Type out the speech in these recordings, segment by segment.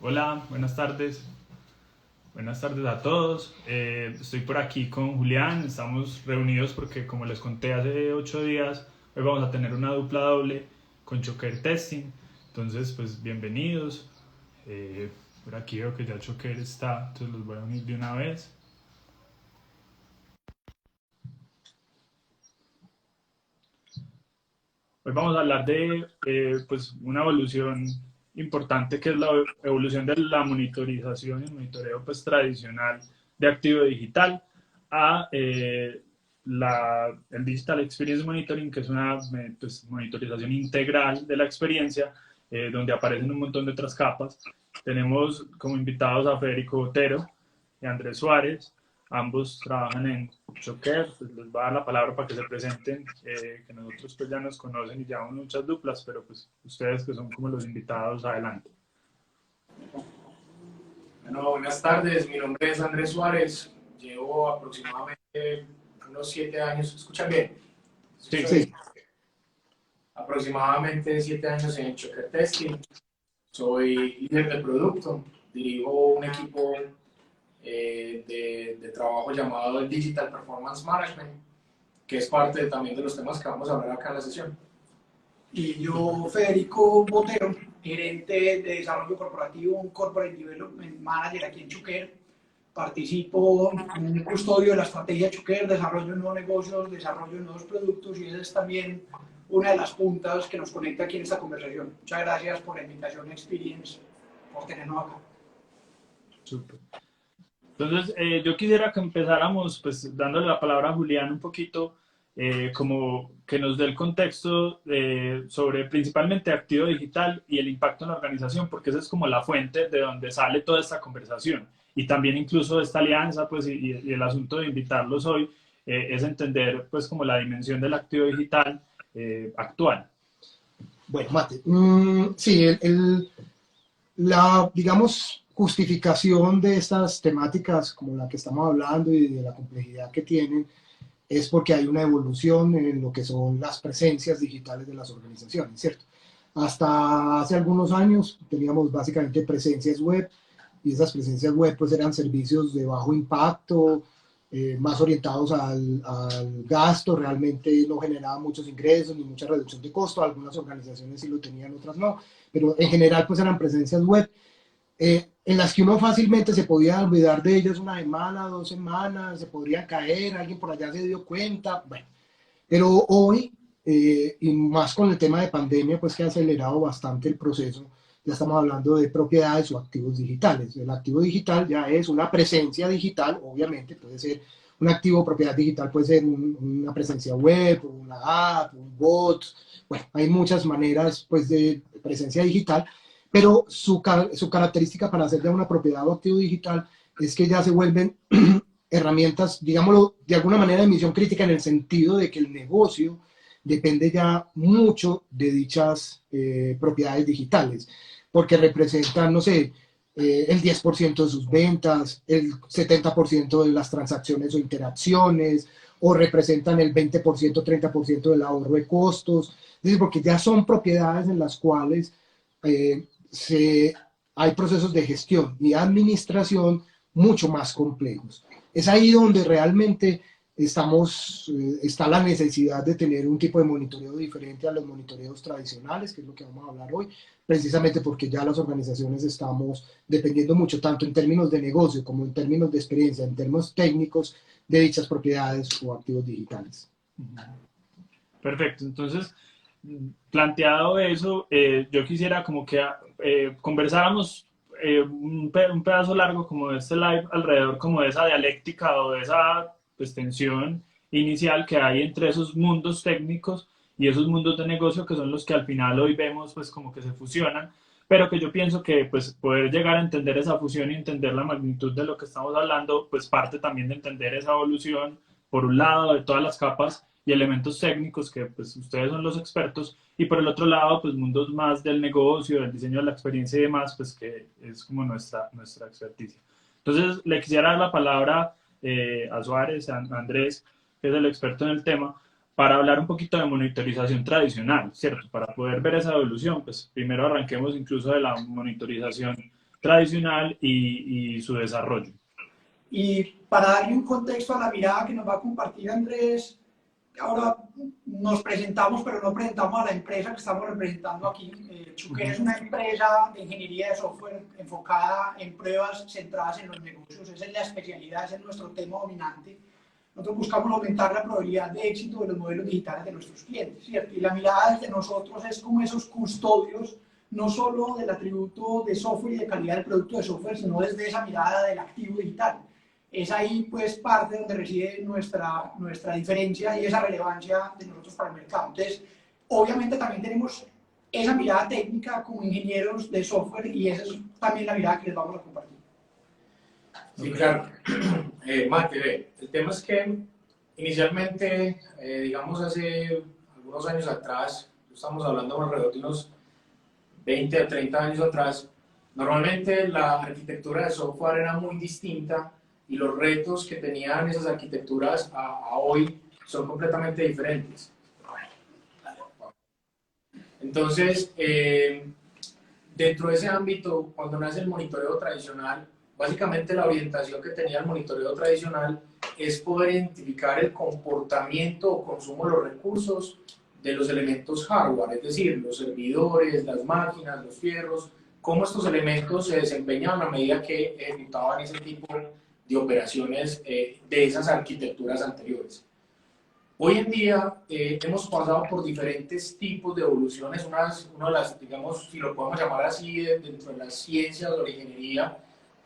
Hola, buenas tardes. Buenas tardes a todos. Estoy por aquí con Julián. Estamos reunidos porque, como les conté hace 8 días, hoy vamos a tener una dupla doble con Choker Testing. Entonces, pues bienvenidos. Por aquí veo que ya Choker está, entonces los voy a unir de una vez. Hoy vamos a hablar de pues una evolución importante que es la evolución de la monitorización y el monitoreo pues, tradicional de activo digital a el Digital Experience Monitoring, que es una pues, monitorización integral de la experiencia, donde aparecen un montón de otras capas. Tenemos como invitados a Federico Botero y Andrés Suárez. Ambos trabajan en Choker, pues les va a dar la palabra para que se presenten, que nosotros pues ya nos conocen y llevamos muchas duplas, pero pues ustedes que son como los invitados, adelante. Bueno, buenas tardes, mi nombre es Andrés Suárez, llevo aproximadamente unos 7 años, ¿escuchan bien? Sí, Sí, Aproximadamente 7 años en Choker Testing, soy líder de producto, dirijo un equipo de trabajo llamado el Digital Performance Management, que es parte también de los temas que vamos a hablar acá en la sesión. y yo, Federico Botero, gerente de desarrollo corporativo, un Corporate Development Manager aquí en Chuker. Participo en el custodio de la estrategia Chuker, desarrollo de nuevos negocios, desarrollo de nuevos productos, y esa es también una de las puntas que nos conecta aquí en esta conversación. Muchas gracias por la invitación, Experience, por tenernos acá. súper. Entonces, yo quisiera que empezáramos pues dándole la palabra a Julián un poquito, como que nos dé el contexto sobre principalmente activo digital y el impacto en la organización, porque esa es como la fuente de donde sale toda esta conversación. Y también incluso esta alianza, pues, y el asunto de invitarlos hoy, es entender pues como la dimensión del activo digital actual. Bueno, Mate, sí, la, digamos, justificación de estas temáticas como la que estamos hablando y de la complejidad que tienen es porque hay una evolución en lo que son las presencias digitales de las organizaciones, ¿cierto? Hasta hace algunos años teníamos básicamente presencias web, y esas presencias web pues eran servicios de bajo impacto, más orientados al gasto, realmente no generaban muchos ingresos ni mucha reducción de costo. Algunas organizaciones sí lo tenían, otras no, pero en general pues eran presencias web, en las que uno fácilmente se podía olvidar de ellas una semana, 2 semanas, se podría caer, alguien por allá se dio cuenta, bueno. Pero hoy, y más con el tema de pandemia, pues que ha acelerado bastante el proceso, ya estamos hablando de propiedades o activos digitales. El activo digital ya es una presencia digital, obviamente, puede ser un activo propiedad digital, puede ser una presencia web, una app, un bot, bueno, hay muchas maneras pues de presencia digital, pero su característica para hacer ya una propiedad o activo digital es que ya se vuelven herramientas, digámoslo, de alguna manera de misión crítica, en el sentido de que el negocio depende ya mucho de dichas propiedades digitales, porque representan, no sé, el 10% de sus ventas, el 70% de las transacciones o interacciones, o representan el 20%, 30% del ahorro de costos, es decir, porque ya son propiedades en las cuales hay procesos de gestión y administración mucho más complejos. Es ahí donde realmente está la necesidad de tener un tipo de monitoreo diferente a los monitoreos tradicionales, que es lo que vamos a hablar hoy, precisamente porque ya las organizaciones estamos dependiendo mucho, tanto en términos de negocio como en términos de experiencia, en términos técnicos, de dichas propiedades o activos digitales. Perfecto, entonces, planteado eso, yo quisiera como que conversáramos un pedazo largo como de este live alrededor como de esa dialéctica o de esa pues, tensión inicial que hay entre esos mundos técnicos y esos mundos de negocio que son los que al final hoy vemos pues como que se fusionan, pero que yo pienso que pues poder llegar a entender esa fusión y entender la magnitud de lo que estamos hablando, pues parte también de entender esa evolución, por un lado, de todas las capas y elementos técnicos que pues ustedes son los expertos, y por el otro lado pues mundos más del negocio, del diseño de la experiencia y demás, pues que es como nuestra experticia. Entonces le quisiera dar la palabra a Suárez, a Andrés, que es el experto en el tema, para hablar un poquito de monitorización tradicional, ¿cierto? Para poder ver esa evolución, pues primero arranquemos incluso de la monitorización tradicional y su desarrollo. Y para darle un contexto a la mirada que nos va a compartir Andrés, ahora nos presentamos, pero no presentamos a la empresa que estamos representando aquí. Chuker es una empresa de ingeniería de software enfocada en pruebas centradas en los negocios. Esa es la especialidad, ese es nuestro tema dominante. Nosotros buscamos aumentar la probabilidad de éxito de los modelos digitales de nuestros clientes, ¿cierto? Y la mirada desde nosotros es como esos custodios, no solo del atributo de software y de calidad del producto de software, sino desde esa mirada del activo digital. Es ahí, pues, parte donde reside nuestra diferencia y esa relevancia de nosotros para el mercado. Entonces, obviamente también tenemos esa mirada técnica como ingenieros de software y esa es también la mirada que les vamos a compartir. Sí, claro. Mate, el tema es que inicialmente, digamos hace algunos años atrás, estamos hablando alrededor de unos 20 o 30 años atrás, normalmente la arquitectura de software era muy distinta y los retos que tenían esas arquitecturas a hoy son completamente diferentes. Entonces, dentro de ese ámbito, cuando nace el monitoreo tradicional, básicamente la orientación que tenía el monitoreo tradicional es poder identificar el comportamiento o consumo de los recursos de los elementos hardware, es decir, los servidores, las máquinas, los fierros, cómo estos elementos se desempeñaban a medida que ejecutaban ese tipo de operaciones de esas arquitecturas anteriores. Hoy en día hemos pasado por diferentes tipos de evoluciones, una de las, digamos, si lo podemos llamar así, dentro de las ciencias o la ingeniería,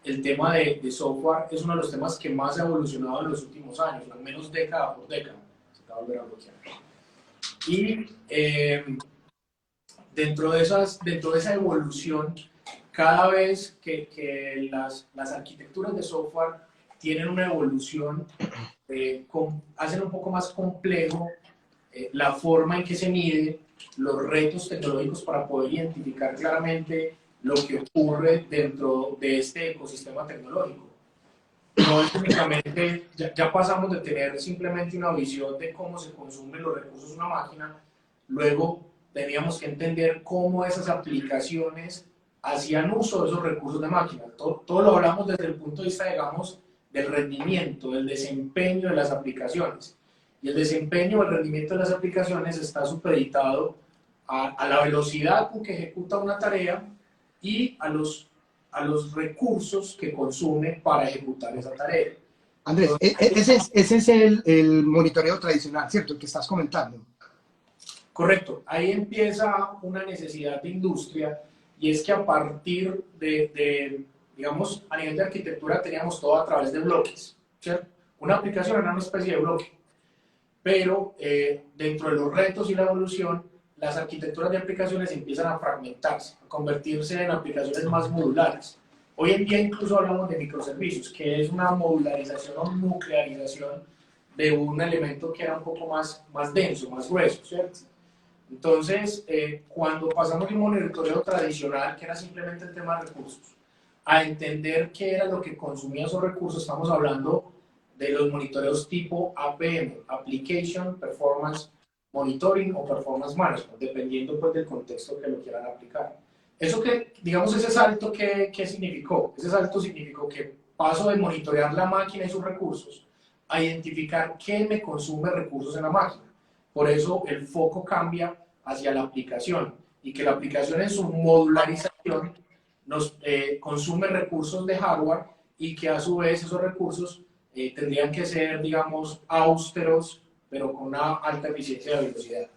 el tema de software es uno de los temas que más ha evolucionado en los últimos años, al menos década por década. Se acaba de volver a bloquear. Y dentro de esa evolución, cada vez que las arquitecturas de software tienen una evolución, hacen un poco más complejo la forma en que se mide los retos tecnológicos para poder identificar claramente lo que ocurre dentro de este ecosistema tecnológico. No es únicamente, ya pasamos de tener simplemente una visión de cómo se consumen los recursos de una máquina, luego teníamos que entender cómo esas aplicaciones hacían uso de esos recursos de máquina. Todo lo hablamos desde el punto de vista, digamos, del rendimiento, del desempeño de las aplicaciones. Y el desempeño o el rendimiento de las aplicaciones está supeditado a la velocidad con que ejecuta una tarea y a los recursos que consume para ejecutar esa tarea. Andrés, ese es el monitoreo tradicional, ¿cierto? El que estás comentando. Correcto. Ahí empieza una necesidad de industria y es que a partir digamos, a nivel de arquitectura teníamos todo a través de bloques, ¿cierto? Una aplicación era una especie de bloque, pero dentro de los retos y la evolución, las arquitecturas de aplicaciones empiezan a fragmentarse, a convertirse en aplicaciones más modulares. Hoy en día incluso hablamos de microservicios, que es una modularización o nuclearización de un elemento que era un poco más denso, más grueso, ¿cierto? Entonces, cuando pasamos de un monitoreo tradicional, que era simplemente el tema de recursos, a entender qué era lo que consumía esos recursos, estamos hablando de los monitoreos tipo APM, Application Performance Monitoring o Performance Management, dependiendo pues del contexto que lo quieran aplicar. Eso que, digamos, ese salto, ¿qué significó? Ese salto significó que paso de monitorear la máquina y sus recursos a identificar qué me consume recursos en la máquina. Por eso el foco cambia hacia la aplicación y que la aplicación en su modularización nos consume recursos de hardware y que a su vez esos recursos tendrían que ser, digamos, austeros, pero con una alta eficiencia de velocidad.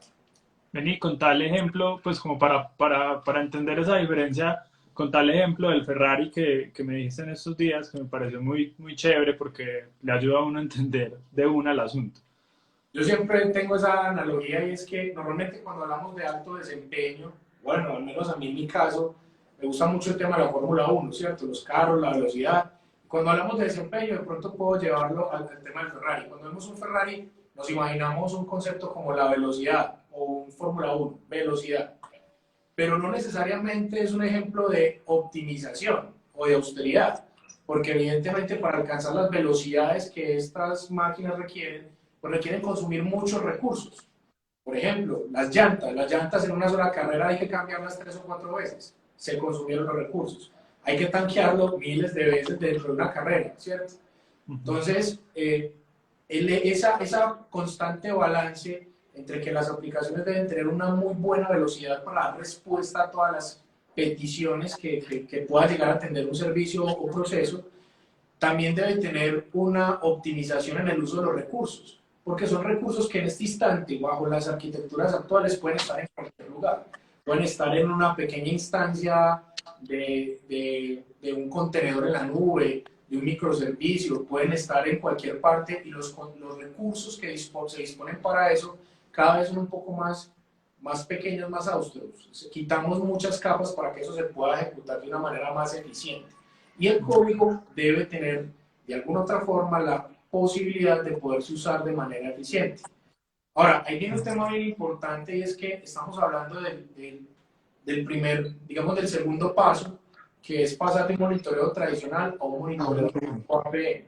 Vení, con tal ejemplo, pues como para entender esa diferencia, con tal ejemplo del Ferrari que me dijiste en estos días, que me pareció muy, muy chévere porque le ayuda a uno a entender de una el asunto. Yo siempre tengo esa analogía y es que normalmente cuando hablamos de alto desempeño, bueno, al menos a mí en mi caso, me gusta mucho el tema de la Fórmula 1, ¿cierto? Los carros, la velocidad. Cuando hablamos de desempeño, de pronto puedo llevarlo al tema del Ferrari. Cuando vemos un Ferrari, nos imaginamos un concepto como la velocidad o un Fórmula 1, velocidad. Pero no necesariamente es un ejemplo de optimización o de austeridad, porque evidentemente para alcanzar las velocidades que estas máquinas requieren, pues requieren consumir muchos recursos. Por ejemplo, las llantas en una sola carrera hay que cambiarlas 3 o 4 veces, se consumieron los recursos. hay que tanquearlo miles de veces dentro de una carrera, ¿cierto? Entonces, esa constante balance entre que las aplicaciones deben tener una muy buena velocidad para dar respuesta a todas las peticiones que pueda llegar a atender un servicio o proceso, también debe tener una optimización en el uso de los recursos, porque son recursos que en este instante, bajo las arquitecturas actuales, pueden estar en cualquier lugar. Pueden estar en una pequeña instancia de un contenedor en la nube, de un microservicio, pueden estar en cualquier parte, y los recursos que se disponen para eso cada vez son un poco más pequeños, más austeros. Quitamos muchas capas para que eso se pueda ejecutar de una manera más eficiente. Y el código debe tener, de alguna otra forma, la posibilidad de poderse usar de manera eficiente. Ahora, ahí viene un tema bien importante, y es que estamos hablando del primer, digamos, del segundo paso, que es pasar de un monitoreo tradicional a un monitoreo APM.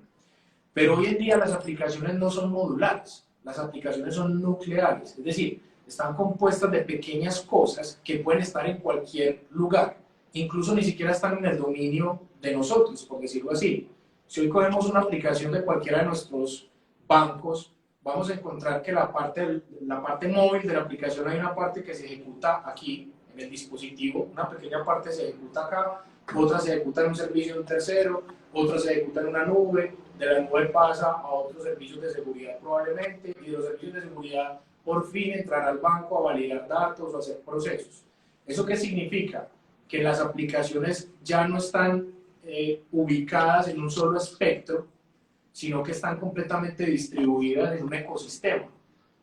Pero hoy en día las aplicaciones no son modulares, las aplicaciones son nucleares, es decir, están compuestas de pequeñas cosas que pueden estar en cualquier lugar, incluso ni siquiera están en el dominio de nosotros, por decirlo así. Si hoy cogemos una aplicación de cualquiera de nuestros bancos, vamos a encontrar que la parte móvil de la aplicación hay una parte que se ejecuta aquí, en el dispositivo, una pequeña parte se ejecuta acá, otra se ejecuta en un servicio de un tercero, otra se ejecuta en una nube, de la nube pasa a otros servicios de seguridad probablemente, y de los servicios de seguridad por fin entrar al banco a validar datos o hacer procesos. ¿Eso qué significa? Que las aplicaciones ya no están ubicadas en un solo espectro, sino que están completamente distribuidas en un ecosistema,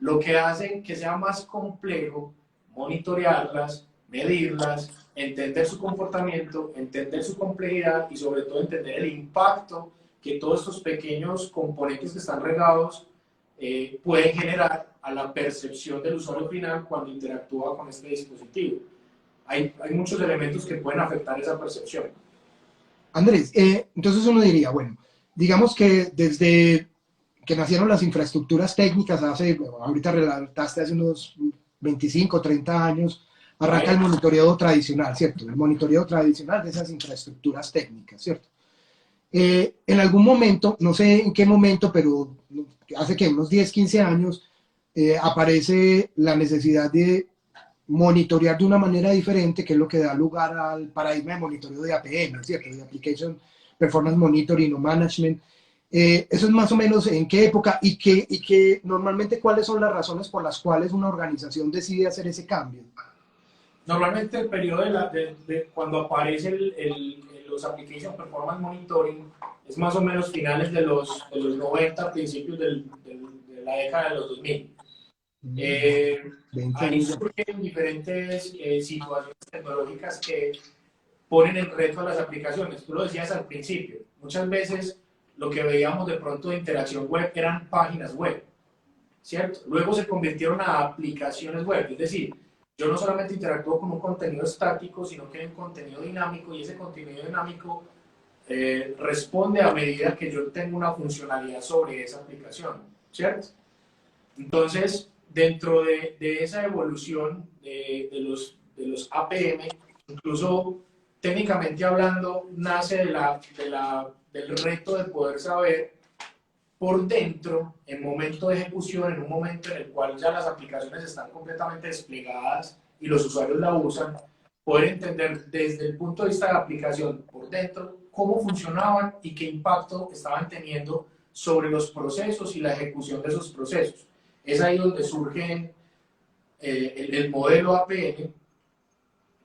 lo que hace que sea más complejo monitorearlas, medirlas, entender su comportamiento, entender su complejidad y sobre todo entender el impacto que todos estos pequeños componentes que están regados pueden generar a la percepción del usuario final cuando interactúa con este dispositivo. Hay muchos elementos que pueden afectar esa percepción. Andrés, entonces uno diría, bueno, digamos que desde que nacieron las infraestructuras técnicas, ahorita relataste hace unos 25, 30 años, arranca el monitoreo tradicional, ¿cierto? El monitoreo tradicional de esas infraestructuras técnicas, ¿cierto? En algún momento, no sé en qué momento, pero hace que unos 10, 15 años, aparece la necesidad de monitorear de una manera diferente, que es lo que da lugar al paradigma de monitoreo de APM, ¿cierto? De Application Performance Monitoring o Management. Eso es más o menos en qué época y que normalmente cuáles son las razones por las cuales una organización decide hacer ese cambio. Normalmente el periodo de cuando aparece los Application Performance Monitoring es más o menos finales de los 90, principios de la década de los 2000. Ahí surgen diferentes situaciones tecnológicas que ponen en reto a las aplicaciones. Tú lo decías al principio, muchas veces lo que veíamos de pronto de interacción web eran páginas web, ¿cierto? Luego se convirtieron a aplicaciones web, es decir, yo no solamente interactúo con un contenido estático, sino que hay un contenido dinámico, y ese contenido dinámico responde a medida que yo tengo una funcionalidad sobre esa aplicación, ¿cierto? Entonces, dentro de esa evolución de los APM, incluso técnicamente hablando, nace del reto de poder saber por dentro, en momento de ejecución, en un momento en el cual ya las aplicaciones están completamente desplegadas y los usuarios la usan, poder entender desde el punto de vista de la aplicación por dentro cómo funcionaban y qué impacto estaban teniendo sobre los procesos y la ejecución de esos procesos. Es ahí donde surge el modelo APM,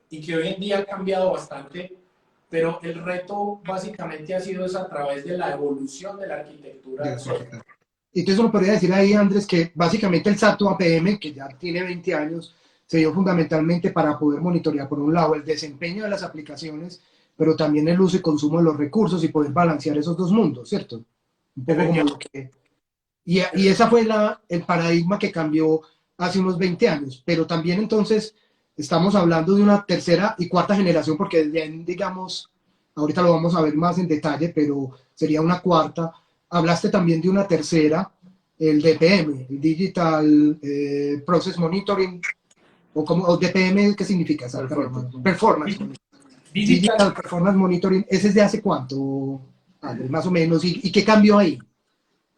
y que hoy en día ha cambiado bastante, pero el reto básicamente ha sido a través de la evolución de la arquitectura. Y entonces uno podría decir ahí, Andrés, que básicamente el SATO APM, que ya tiene 20 años, se dio fundamentalmente para poder monitorear, por un lado, el desempeño de las aplicaciones, pero también el uso y consumo de los recursos y poder balancear esos dos mundos, ¿cierto? Un poco como lo que... Y ese fue el paradigma que cambió hace unos 20 años, pero también entonces estamos hablando de una tercera y cuarta generación, porque digamos, ahorita lo vamos a ver más en detalle, pero sería una cuarta. Hablaste también de una tercera, el DPM, el Digital Process Monitoring, o DPM, ¿qué significa exactamente? Performance. Digital Performance Monitoring, ¿ese es de hace cuánto, Andrés, más o menos? ¿Y qué cambió ahí?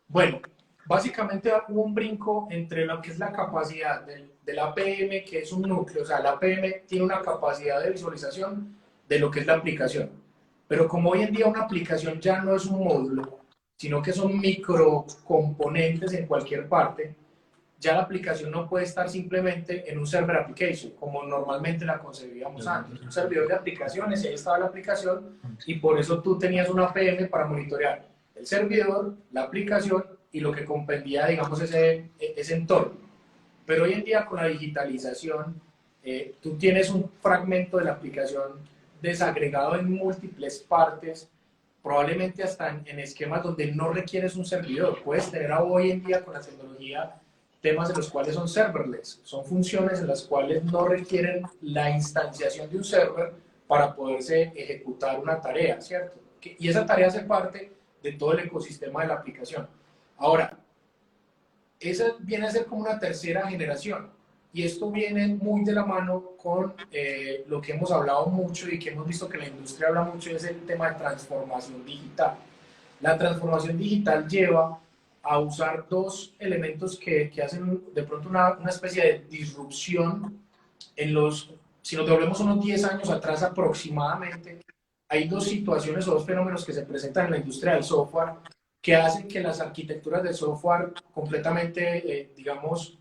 Bueno, básicamente hubo un brinco entre lo que es la capacidad del APM, que es un núcleo, o sea, el APM tiene una capacidad de visualización de lo que es la aplicación. Pero como hoy en día una aplicación ya no es un módulo, sino que son microcomponentes en cualquier parte, ya la aplicación no puede estar simplemente en un server application, como normalmente la concebíamos antes. Un servidor de aplicaciones, y ahí estaba la aplicación, y por eso tú tenías una APM para monitorear el servidor, la aplicación y lo que comprendía, digamos, ese entorno. Pero hoy en día con la digitalización, tú tienes un fragmento de la aplicación desagregado en múltiples partes, probablemente hasta en esquemas donde no requieres un servidor. Puedes tener hoy en día con la tecnología temas en los cuales son serverless, son funciones en las cuales no requieren la instanciación de un server para poderse ejecutar una tarea, ¿cierto? Y esa tarea hace parte de todo el ecosistema de la aplicación. Ahora, esa viene a ser como una tercera generación, y esto viene muy de la mano con lo que hemos hablado mucho y que hemos visto que la industria habla mucho, es el tema de transformación digital. La transformación digital lleva a usar dos elementos que hacen de pronto una especie de disrupción en si nos devolvemos unos 10 años atrás aproximadamente, hay dos situaciones o dos fenómenos que se presentan en la industria del software que hacen que las arquitecturas de software completamente, digamos,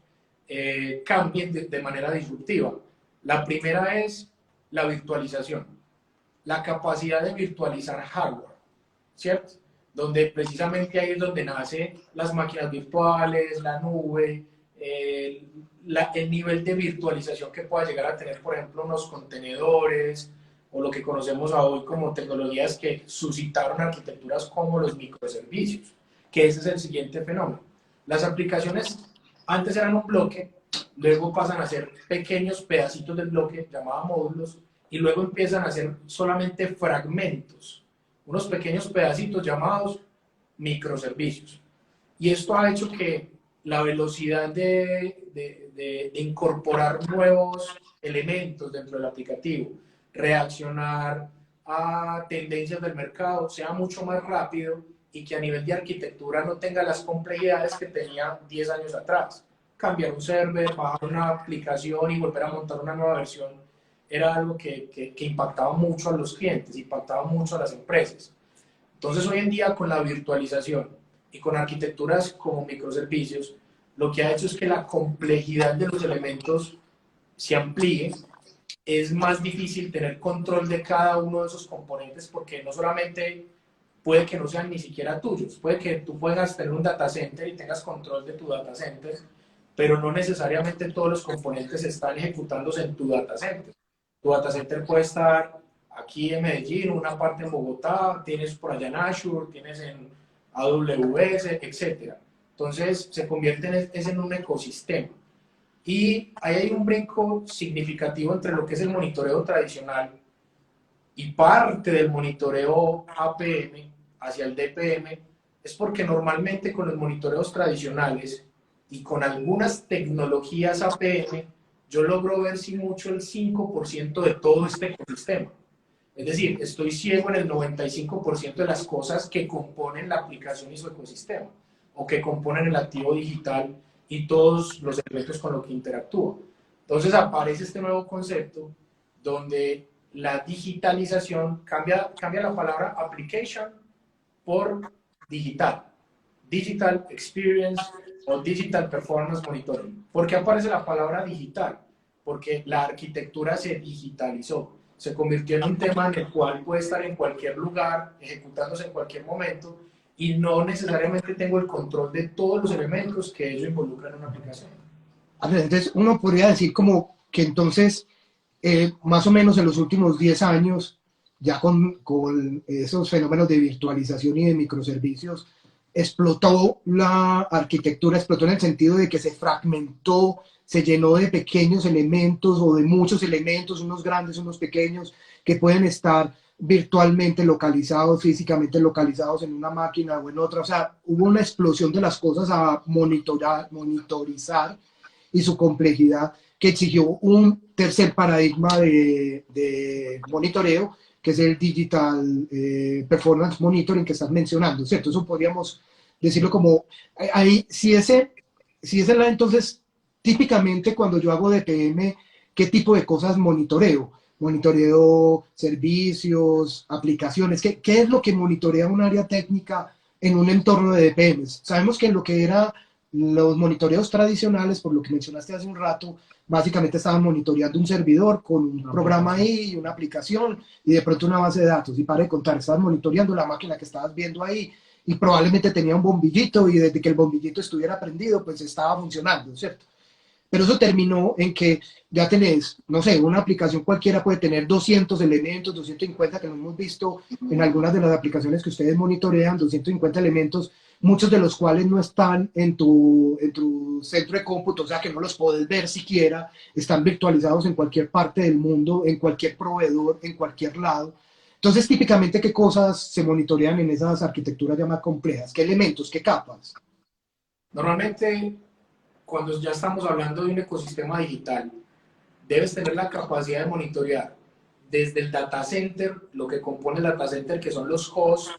cambien de manera disruptiva. La primera es la virtualización, la capacidad de virtualizar hardware, ¿cierto? Donde precisamente ahí es donde nacen las máquinas virtuales, la nube, el nivel de virtualización que pueda llegar a tener, por ejemplo, unos contenedores, o lo que conocemos hoy como tecnologías que suscitaron arquitecturas como los microservicios, que ese es el siguiente fenómeno. Las aplicaciones antes eran un bloque, luego pasan a ser pequeños pedacitos del bloque, llamados módulos, y luego empiezan a ser solamente fragmentos, unos pequeños pedacitos llamados microservicios. Y esto ha hecho que la velocidad de incorporar nuevos elementos dentro del aplicativo, reaccionar a tendencias del mercado, sea mucho más rápido y que a nivel de arquitectura no tenga las complejidades que tenía 10 años atrás. Cambiar un server, bajar una aplicación y volver a montar una nueva versión era algo que impactaba mucho a los clientes, impactaba mucho a las empresas. Entonces hoy en día con la virtualización y con arquitecturas como microservicios, lo que ha hecho es que la complejidad de los elementos se amplíe. Es más difícil tener control de cada uno de esos componentes porque no solamente puede que no sean ni siquiera tuyos, puede que tú puedas tener un data center y tengas control de tu data center, pero no necesariamente todos los componentes están ejecutándose en tu data center. Tu data center puede estar aquí en Medellín, una parte en Bogotá, tienes por allá en Azure, tienes en AWS, etc. Entonces se convierte en un ecosistema. Y ahí hay un brinco significativo entre lo que es el monitoreo tradicional y parte del monitoreo APM hacia el DPM, es porque normalmente con los monitoreos tradicionales y con algunas tecnologías APM, yo logro ver si mucho el 5% de todo este ecosistema. Es decir, estoy ciego en el 95% de las cosas que componen la aplicación y su ecosistema, o que componen el activo digital y todos los elementos con los que interactúa. Entonces aparece este nuevo concepto donde la digitalización cambia la palabra application por digital. Digital Experience o Digital Performance Monitoring. ¿Por qué aparece la palabra digital? Porque la arquitectura se digitalizó, se convirtió en un tema en el cual puede estar en cualquier lugar, ejecutándose en cualquier momento, y no necesariamente tengo el control de todos los elementos que ello involucra en una aplicación. Entonces, uno podría decir como que entonces, más o menos en los últimos 10 años, ya con esos fenómenos de virtualización y de microservicios, explotó la arquitectura, explotó en el sentido de que se fragmentó, se llenó de pequeños elementos o de muchos elementos, unos grandes, unos pequeños, que pueden estar virtualmente localizados, físicamente localizados en una máquina o en otra. O sea, hubo una explosión de las cosas a monitorizar y su complejidad que exigió un tercer paradigma de monitoreo, que es el Digital Performance Monitoring que estás mencionando, ¿cierto? Eso podríamos decirlo como, ahí, si ese es la, entonces, típicamente cuando yo hago DPM, ¿qué tipo de cosas monitoreo? Monitoreo servicios, aplicaciones, ¿qué es lo que monitorea un área técnica en un entorno de DPMs? Sabemos que en lo que era los monitoreos tradicionales, por lo que mencionaste hace un rato, básicamente estaban monitoreando un servidor con un programa ahí, una aplicación y de pronto una base de datos. Y para de contar, estaban monitoreando la máquina que estabas viendo ahí y probablemente tenía un bombillito y desde que el bombillito estuviera prendido, pues estaba funcionando, ¿cierto? Pero eso terminó en que ya tenés, no sé, una aplicación cualquiera puede tener 200 elementos, 250, que lo hemos visto en algunas de las aplicaciones que ustedes monitorean, 250 elementos, muchos de los cuales no están en tu centro de cómputo, o sea que no los puedes ver siquiera, están virtualizados en cualquier parte del mundo, en cualquier proveedor, en cualquier lado. Entonces, típicamente, ¿qué cosas se monitorean en esas arquitecturas ya más complejas? ¿Qué elementos? ¿Qué capas? Normalmente, cuando ya estamos hablando de un ecosistema digital, debes tener la capacidad de monitorear desde el data center, lo que compone el data center, que son los hosts,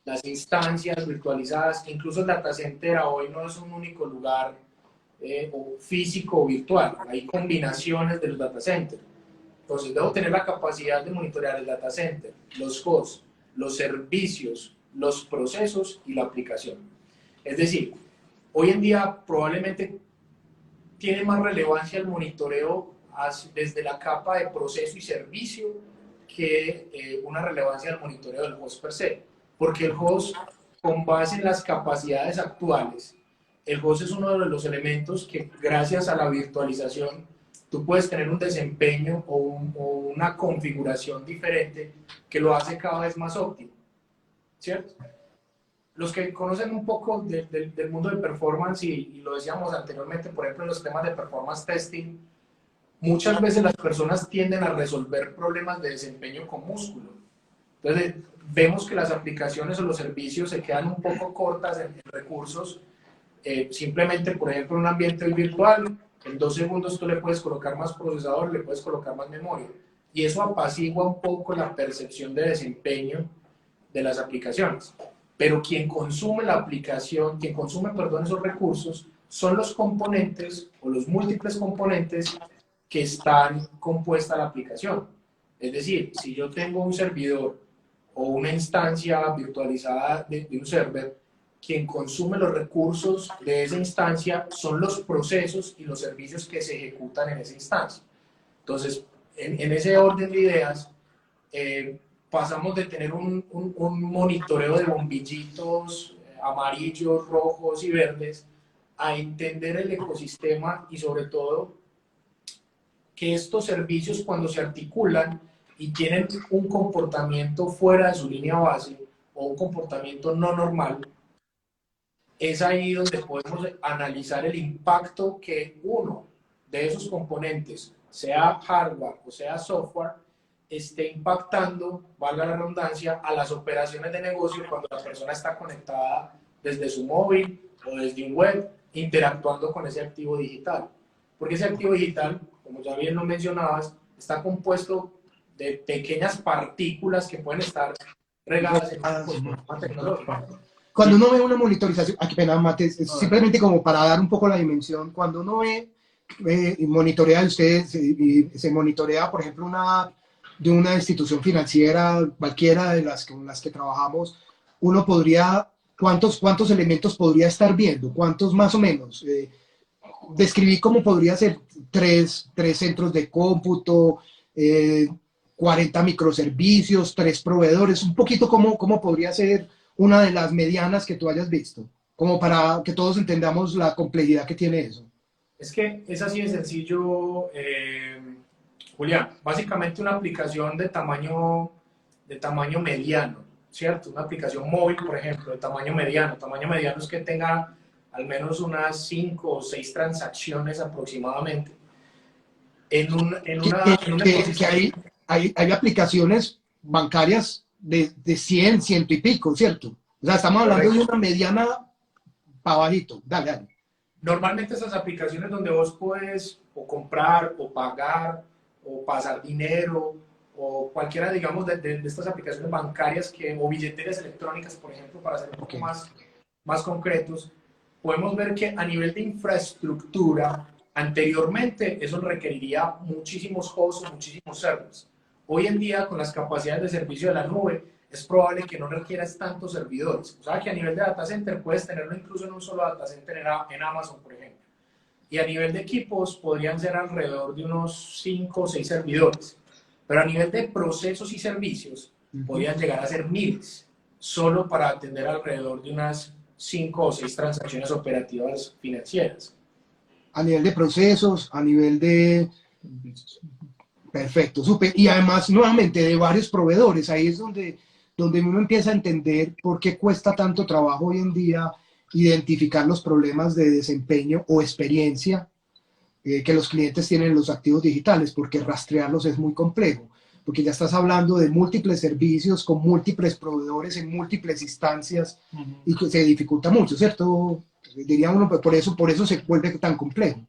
las instancias virtualizadas. Incluso el data center hoy no es un único lugar o físico o virtual, hay combinaciones de los data centers. Entonces debo tener la capacidad de monitorear el data center, los hosts, los servicios, los procesos y la aplicación. Es decir, hoy en día probablemente tiene más relevancia el monitoreo desde la capa de proceso y servicio que una relevancia del monitoreo del host per se. Porque el host, con base en las capacidades actuales, el host es uno de los elementos que gracias a la virtualización tú puedes tener un desempeño o una configuración diferente que lo hace cada vez más óptimo, ¿cierto? Los que conocen un poco del mundo de performance, y lo decíamos anteriormente, por ejemplo, en los temas de performance testing, muchas veces las personas tienden a resolver problemas de desempeño con músculo. Entonces, vemos que las aplicaciones o los servicios se quedan un poco cortas en recursos. Simplemente, por ejemplo, en un ambiente virtual, en 2 segundos tú le puedes colocar más procesador, le puedes colocar más memoria. Y eso apacigua un poco la percepción de desempeño de las aplicaciones. Pero quien consume la aplicación, quien consume, perdón, esos recursos, son los componentes o los múltiples componentes que están compuesta la aplicación. Es decir, si yo tengo un servidor o una instancia virtualizada de un server, quien consume los recursos de esa instancia son los procesos y los servicios que se ejecutan en esa instancia. Entonces, en ese orden de ideas, pasamos de tener un monitoreo de bombillitos amarillos, rojos y verdes a entender el ecosistema y sobre todo que estos servicios cuando se articulan y tienen un comportamiento fuera de su línea base o un comportamiento no normal, es ahí donde podemos analizar el impacto que uno de esos componentes, sea hardware o sea software, esté impactando, valga la redundancia, a las operaciones de negocio cuando la persona está conectada desde su móvil o desde un web, interactuando con ese activo digital. Porque ese activo digital, como ya bien lo mencionabas, está compuesto de pequeñas partículas que pueden estar regadas en un ecosistema tecnológico. Cuando uno ve una monitorización, aquí pena, Mate, es simplemente como para dar un poco la dimensión, cuando uno ve y monitorea, se monitorea, por ejemplo, de una institución financiera, cualquiera de las con las que trabajamos, uno podría, ¿cuántos elementos podría estar viendo? ¿Cuántos más o menos? Describí cómo podría ser tres centros de cómputo, 40 microservicios, 3 proveedores, un poquito cómo podría ser una de las medianas que tú hayas visto, como para que todos entendamos la complejidad que tiene eso. Es que es así de sencillo, Julián. Básicamente una aplicación de tamaño mediano, ¿cierto? Una aplicación móvil, por ejemplo, de tamaño mediano. Tamaño mediano es que tenga al menos unas 5 o 6 transacciones aproximadamente. Que hay aplicaciones bancarias de 100, ciento y pico, ¿cierto? O sea, estamos hablando Correcto. de una mediana para bajito. Dale. Normalmente esas aplicaciones donde vos puedes o comprar o pagar o pasar dinero o cualquiera, digamos, de estas aplicaciones bancarias o billeteras electrónicas, por ejemplo, para ser un poco más concretos, podemos ver que a nivel de infraestructura, anteriormente eso requeriría muchísimos hosts, muchísimos servers. Hoy en día, con las capacidades de servicio de la nube, es probable que no requieras tantos servidores. O sea, que a nivel de data center puedes tenerlo incluso en un solo data center en Amazon, por ejemplo. Y a nivel de equipos podrían ser alrededor de unos 5 o 6 servidores. Pero a nivel de procesos y servicios, podrían llegar a ser miles, solo para atender alrededor de unas 5 o 6 transacciones operativas financieras. A nivel de procesos, a nivel de... Perfecto, súper. Y además, nuevamente, de varios proveedores. Ahí es donde uno empieza a entender por qué cuesta tanto trabajo hoy en día identificar los problemas de desempeño o experiencia que los clientes tienen en los activos digitales, porque rastrearlos es muy complejo, porque ya estás hablando de múltiples servicios con múltiples proveedores en múltiples instancias y que se dificulta mucho, ¿cierto? Diría uno, por eso se vuelve tan complejo.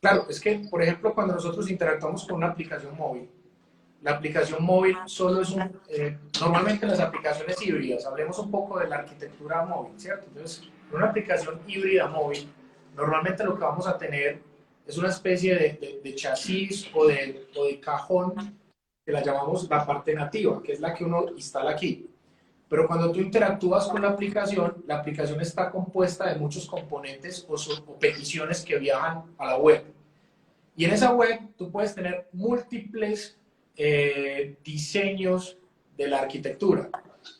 Claro, es que, por ejemplo, cuando nosotros interactuamos con una aplicación móvil, la aplicación móvil solo es normalmente las aplicaciones híbridas, hablemos un poco de la arquitectura móvil, ¿cierto? Entonces, en una aplicación híbrida móvil, normalmente lo que vamos a tener es una especie de chasis o de cajón, que la llamamos la parte nativa, que es la que uno instala aquí. Pero cuando tú interactúas con la aplicación está compuesta de muchos componentes o peticiones que viajan a la web. Y en esa web tú puedes tener múltiples diseños de la arquitectura,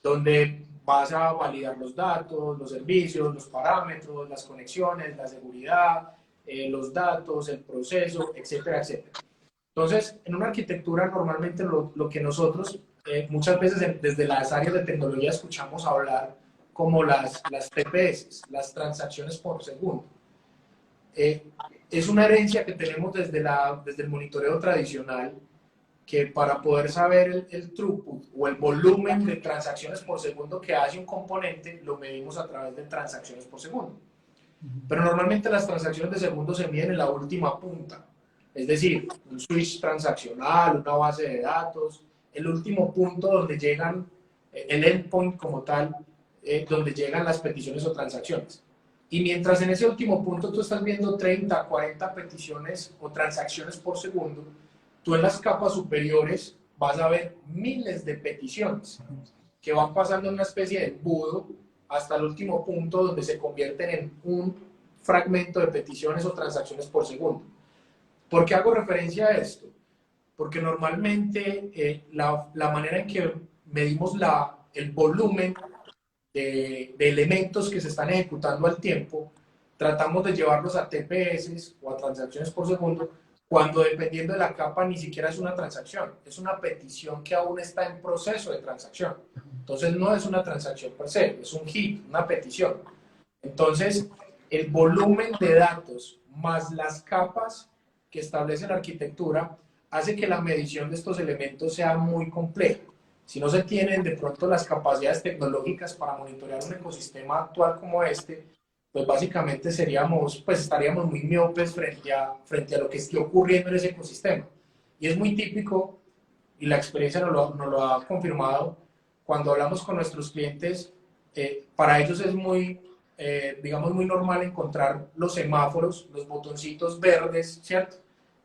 donde vas a validar los datos, los servicios, los parámetros, las conexiones, la seguridad, los datos, el proceso, etcétera, etcétera. Entonces, en una arquitectura normalmente lo que nosotros muchas veces desde las áreas de tecnología escuchamos hablar como las TPS, las transacciones por segundo. Es una herencia que tenemos desde el monitoreo tradicional, que para poder saber el throughput o el volumen de transacciones por segundo que hace un componente, lo medimos a través de transacciones por segundo. Pero normalmente las transacciones de segundo se miden en la última punta, es decir, un switch transaccional, una base de datos, el último punto donde llegan, el endpoint como tal, donde llegan las peticiones o transacciones. Y mientras en ese último punto tú estás viendo 30, 40 peticiones o transacciones por segundo, tú en las capas superiores vas a ver miles de peticiones que van pasando en una especie de embudo hasta el último punto donde se convierten en un fragmento de peticiones o transacciones por segundo. ¿Por qué hago referencia a esto? Porque normalmente la manera en que medimos el volumen de elementos que se están ejecutando al tiempo, tratamos de llevarlos a TPS o a transacciones por segundo, cuando dependiendo de la capa ni siquiera es una transacción, es una petición que aún está en proceso de transacción. Entonces no es una transacción per se, es un hit, una petición. Entonces el volumen de datos más las capas que establece la arquitectura hace que la medición de estos elementos sea muy compleja. Si no se tienen de pronto las capacidades tecnológicas para monitorear un ecosistema actual como este, pues básicamente estaríamos muy miopes frente a lo que esté ocurriendo en ese ecosistema. Y es muy típico, y la experiencia nos lo ha confirmado, cuando hablamos con nuestros clientes, para ellos es muy normal encontrar los semáforos, los botoncitos verdes, ¿cierto?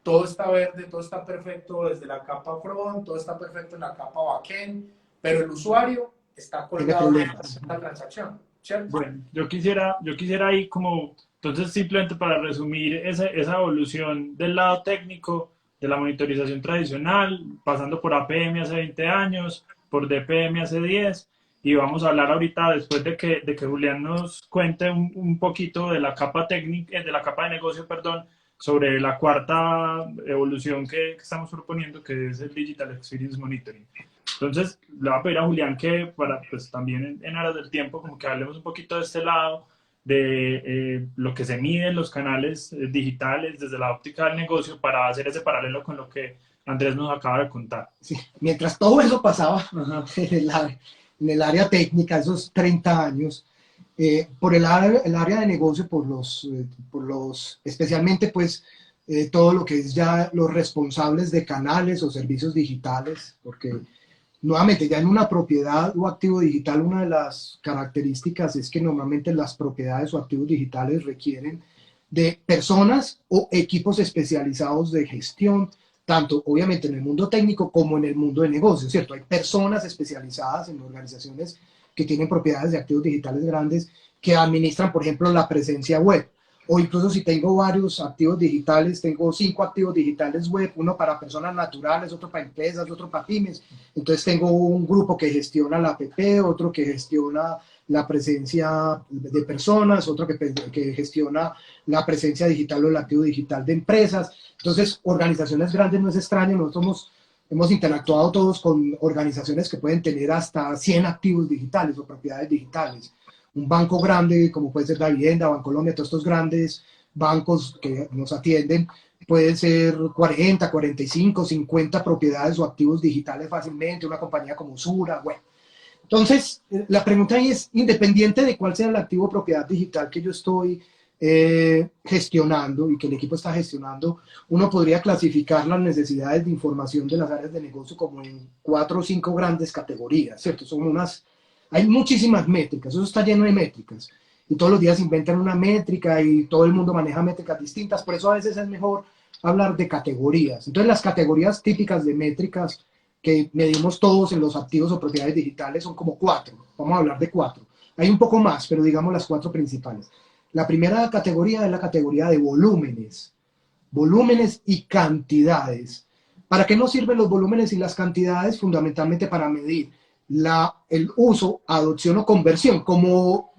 Todo está verde, todo está perfecto desde la capa front, todo está perfecto en la capa backend, pero el usuario está colgado en la transacción, ¿cierto? Bueno, yo quisiera ahí entonces simplemente para resumir esa evolución del lado técnico, de la monitorización tradicional, pasando por APM hace 20 años, por DPM hace 10, y vamos a hablar ahorita, después de que Julián nos cuente un poquito de la capa técnica, de la capa de negocio, perdón, sobre la cuarta evolución que estamos proponiendo, que es el Digital Experience Monitoring. Entonces, le voy a pedir a Julián que, pues también en aras del tiempo, como que hablemos un poquito de este lado, de lo que se mide en los canales digitales desde la óptica del negocio, para hacer ese paralelo con lo que Andrés nos acaba de contar. Sí, mientras todo eso pasaba en el área técnica, esos 30 años, por el área de negocio, especialmente pues todo lo que es ya los responsables de canales o servicios digitales, porque nuevamente ya en una propiedad o activo digital una de las características es que normalmente las propiedades o activos digitales requieren de personas o equipos especializados de gestión, tanto obviamente en el mundo técnico como en el mundo de negocios, ¿cierto? Hay personas especializadas en organizaciones que tienen propiedades de activos digitales grandes que administran, por ejemplo, la presencia web. O incluso si tengo varios activos digitales, tengo 5 activos digitales web, uno para personas naturales, otro para empresas, otro para pymes. Entonces tengo un grupo que gestiona la app, otro que gestiona la presencia de personas, otro que gestiona la presencia digital o el activo digital de empresas. Entonces, organizaciones grandes no es extraño, nosotros hemos interactuado todos con organizaciones que pueden tener hasta 100 activos digitales o propiedades digitales. Un banco grande, como puede ser La Vivienda, Bancolombia, todos estos grandes bancos que nos atienden, pueden ser 40, 45, 50 propiedades o activos digitales fácilmente, una compañía como Usura, bueno. Entonces, la pregunta ahí es, independiente de cuál sea el activo o propiedad digital que yo estoy gestionando y que el equipo está gestionando, uno podría clasificar las necesidades de información de las áreas de negocio como en 4 o 5 grandes categorías, ¿cierto? Hay muchísimas métricas, eso está lleno de métricas, y todos los días inventan una métrica y todo el mundo maneja métricas distintas, por eso a veces es mejor hablar de categorías. Entonces, las categorías típicas de métricas que medimos todos en los activos o propiedades digitales son como 4, vamos a hablar de 4. Hay un poco más, pero digamos las 4 principales. La primera categoría es la categoría de volúmenes y cantidades. ¿Para qué nos sirven los volúmenes y las cantidades? Fundamentalmente para medir el uso, adopción o conversión, como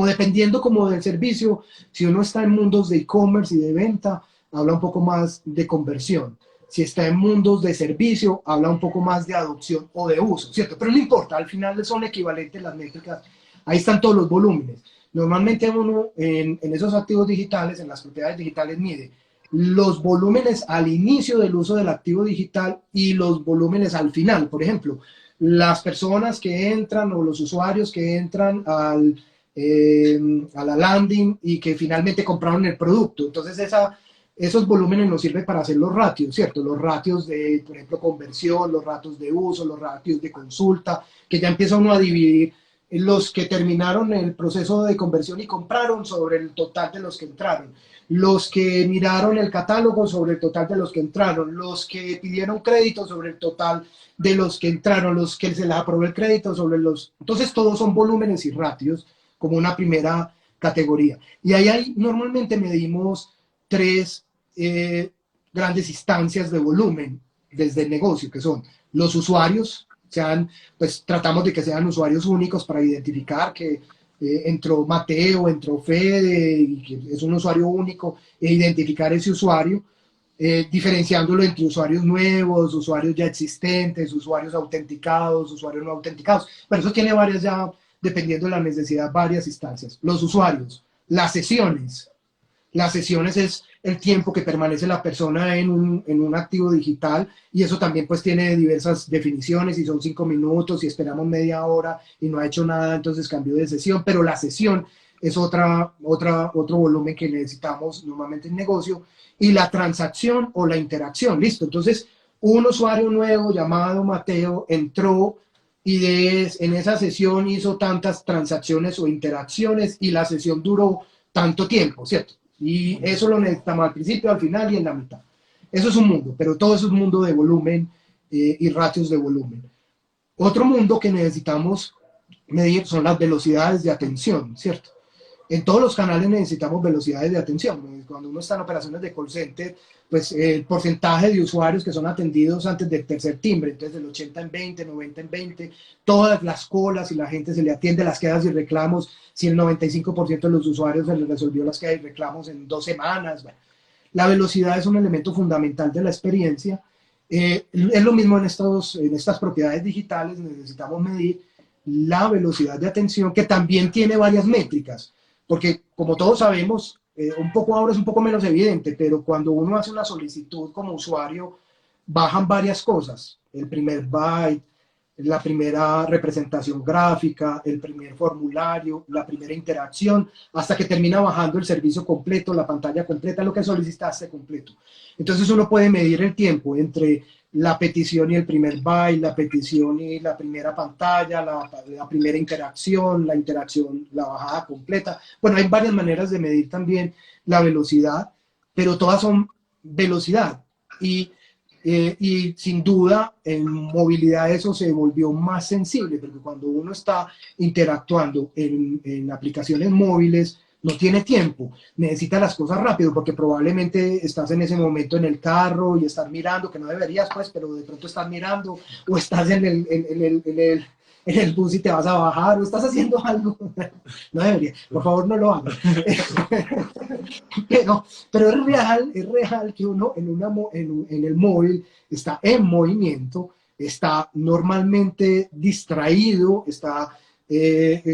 dependiendo como del servicio. Si uno está en mundos de e-commerce y de venta, habla un poco más de conversión. Si está en mundos de servicio, habla un poco más de adopción o de uso, ¿cierto? Pero no importa, al final son equivalentes las métricas. Ahí están todos los volúmenes. Normalmente uno en esos activos digitales, en las propiedades digitales, mide los volúmenes al inicio del uso del activo digital y los volúmenes al final. Por ejemplo, las personas que entran o los usuarios que entran a la landing y que finalmente compraron el producto. Entonces, esos volúmenes nos sirven para hacer los ratios, ¿cierto? Los ratios de, por ejemplo, conversión, los ratios de uso, los ratios de consulta, que ya empieza uno a dividir los que terminaron el proceso de conversión y compraron sobre el total de los que entraron, los que miraron el catálogo sobre el total de los que entraron, los que pidieron crédito sobre el total de los que entraron, los que se les aprobó el crédito sobre los... Entonces todos son volúmenes y ratios como una primera categoría. Y ahí normalmente medimos 3 grandes instancias de volumen desde el negocio, que son los usuarios, pues tratamos de que sean usuarios únicos para identificar que entró Mateo, entró Fede, y que es un usuario único, e identificar ese usuario, diferenciándolo entre usuarios nuevos, usuarios ya existentes, usuarios autenticados, usuarios no autenticados. Pero eso tiene varias ya, dependiendo de la necesidad, varias instancias. Los usuarios, las sesiones. Las sesiones es el tiempo que permanece la persona en un activo digital, y eso también pues tiene diversas definiciones, si son 5 minutos, si esperamos media hora y no ha hecho nada, entonces cambio de sesión, pero la sesión es otro volumen que necesitamos normalmente en negocio, y la transacción o la interacción, listo. Entonces, un usuario nuevo llamado Mateo entró y en esa sesión hizo tantas transacciones o interacciones y la sesión duró tanto tiempo, ¿cierto? Y eso lo necesitamos al principio, al final y en la mitad. Eso es un mundo, pero todo eso es un mundo de volumen y ratios de volumen. Otro mundo que necesitamos medir son las velocidades de atención, ¿cierto? En todos los canales necesitamos velocidades de atención. Cuando uno está en operaciones de call center, pues el porcentaje de usuarios que son atendidos antes del tercer timbre, entonces del 80 en 20, 90 en 20, todas las colas y la gente se le atiende las quejas y reclamos, si el 95% de los usuarios se les resolvió las quejas y reclamos en 2 semanas. Bueno, la velocidad es un elemento fundamental de la experiencia. Es lo mismo en estas propiedades digitales, necesitamos medir la velocidad de atención, que también tiene varias métricas, porque como todos sabemos, un poco ahora es un poco menos evidente, pero cuando uno hace una solicitud como usuario, bajan varias cosas. El primer byte, la primera representación gráfica, el primer formulario, la primera interacción, hasta que termina bajando el servicio completo, la pantalla completa, lo que solicitaste completo. Entonces uno puede medir el tiempo entre la petición y el primer byte, la petición y la primera pantalla, la primera interacción, la bajada completa. Bueno, hay varias maneras de medir también la velocidad, pero todas son velocidad. Y sin duda en movilidad eso se volvió más sensible, porque cuando uno está interactuando en aplicaciones móviles, no tiene tiempo, necesita las cosas rápido, porque probablemente estás en ese momento en el carro y estás mirando, que no deberías pues, pero de pronto estás mirando, o estás en el bus y te vas a bajar, o estás haciendo algo, no debería, por favor no lo hagas. pero es real que uno en el móvil está en movimiento, está normalmente distraído, está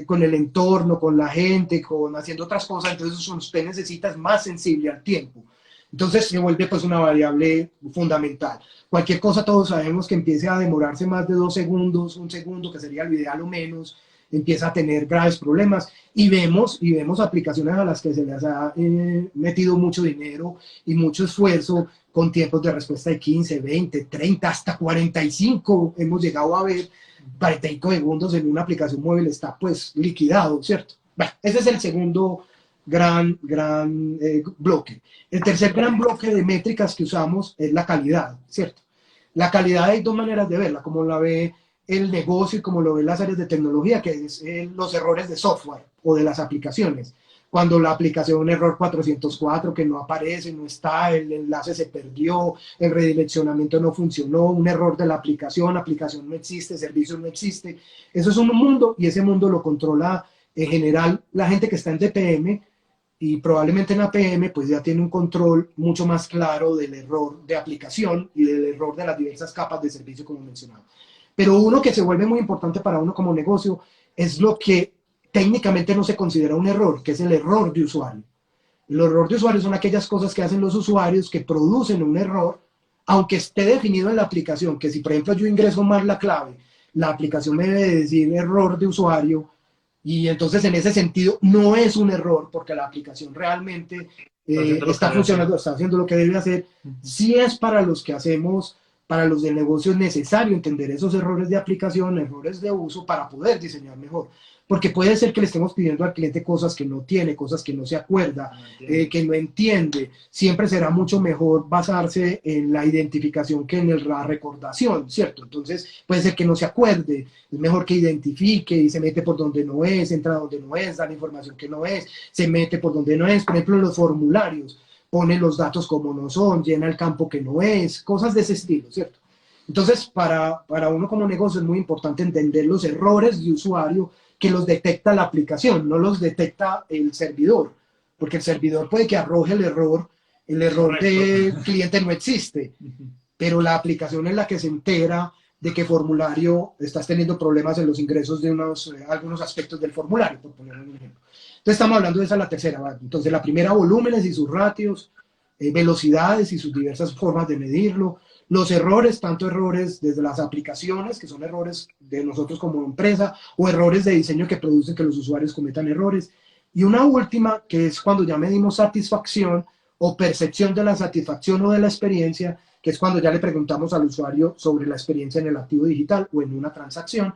con el entorno, con la gente, haciendo otras cosas, entonces usted necesita es más sensible al tiempo. Entonces se vuelve pues una variable fundamental. Cualquier cosa todos sabemos que empiece a demorarse más de 2 segundos, 1 segundo, que sería lo ideal o menos, empieza a tener graves problemas y vemos aplicaciones a las que se les ha metido mucho dinero y mucho esfuerzo con tiempos de respuesta de 15, 20, 30, hasta 45 hemos llegado a ver. 45 segundos en una aplicación móvil está pues liquidado, ¿cierto? Bueno, ese es el segundo gran bloque. El tercer gran bloque de métricas que usamos es la calidad, ¿cierto? La calidad hay 2 maneras de verla, como la ve el negocio y como lo ven las áreas de tecnología, que es los errores de software o de las aplicaciones. Cuando la aplicación, un error 404 que no aparece, no está, el enlace se perdió, el redireccionamiento no funcionó, un error de la aplicación no existe, servicio no existe. Eso es un mundo y ese mundo lo controla en general la gente que está en DPM y probablemente en APM pues ya tiene un control mucho más claro del error de aplicación y del error de las diversas capas de servicio como mencionaba. Pero uno que se vuelve muy importante para uno como negocio es lo que técnicamente no se considera un error, que es el error de usuario. El error de usuario son aquellas cosas que hacen los usuarios que producen un error, aunque esté definido en la aplicación, que si por ejemplo yo ingreso mal la clave, la aplicación me debe decir error de usuario, y entonces en ese sentido no es un error, porque la aplicación realmente está funcionando, está haciendo lo que debe hacer. Sí es para los que hacemos, para los del negocio es necesario entender esos errores de aplicación, errores de uso, para poder diseñar mejor. Porque puede ser que le estemos pidiendo al cliente cosas que no tiene, cosas que no se acuerda, que no entiende. Siempre será mucho mejor basarse en la identificación que en la recordación, ¿cierto? Entonces puede ser que no se acuerde, es mejor que identifique y se mete por donde no es, entra donde no es, da la información que no es, se mete por donde no es. Por ejemplo, en los formularios, pone los datos como no son, llena el campo que no es, cosas de ese estilo, ¿cierto? Entonces, para uno como negocio es muy importante entender los errores de usuario que los detecta la aplicación, no los detecta el servidor, porque el servidor puede que arroje el error del cliente no existe, pero la aplicación es la que se entera de qué formulario estás teniendo problemas en los ingresos de algunos aspectos del formulario, por poner un ejemplo. Entonces estamos hablando de esa, la tercera, ¿vale? Entonces la primera, volúmenes y sus ratios, velocidades y sus diversas formas de medirlo, los errores, tanto errores desde las aplicaciones, que son errores de nosotros como empresa, o errores de diseño que producen que los usuarios cometan errores. Y una última, que es cuando ya medimos satisfacción o percepción de la satisfacción o de la experiencia, que es cuando ya le preguntamos al usuario sobre la experiencia en el activo digital o en una transacción.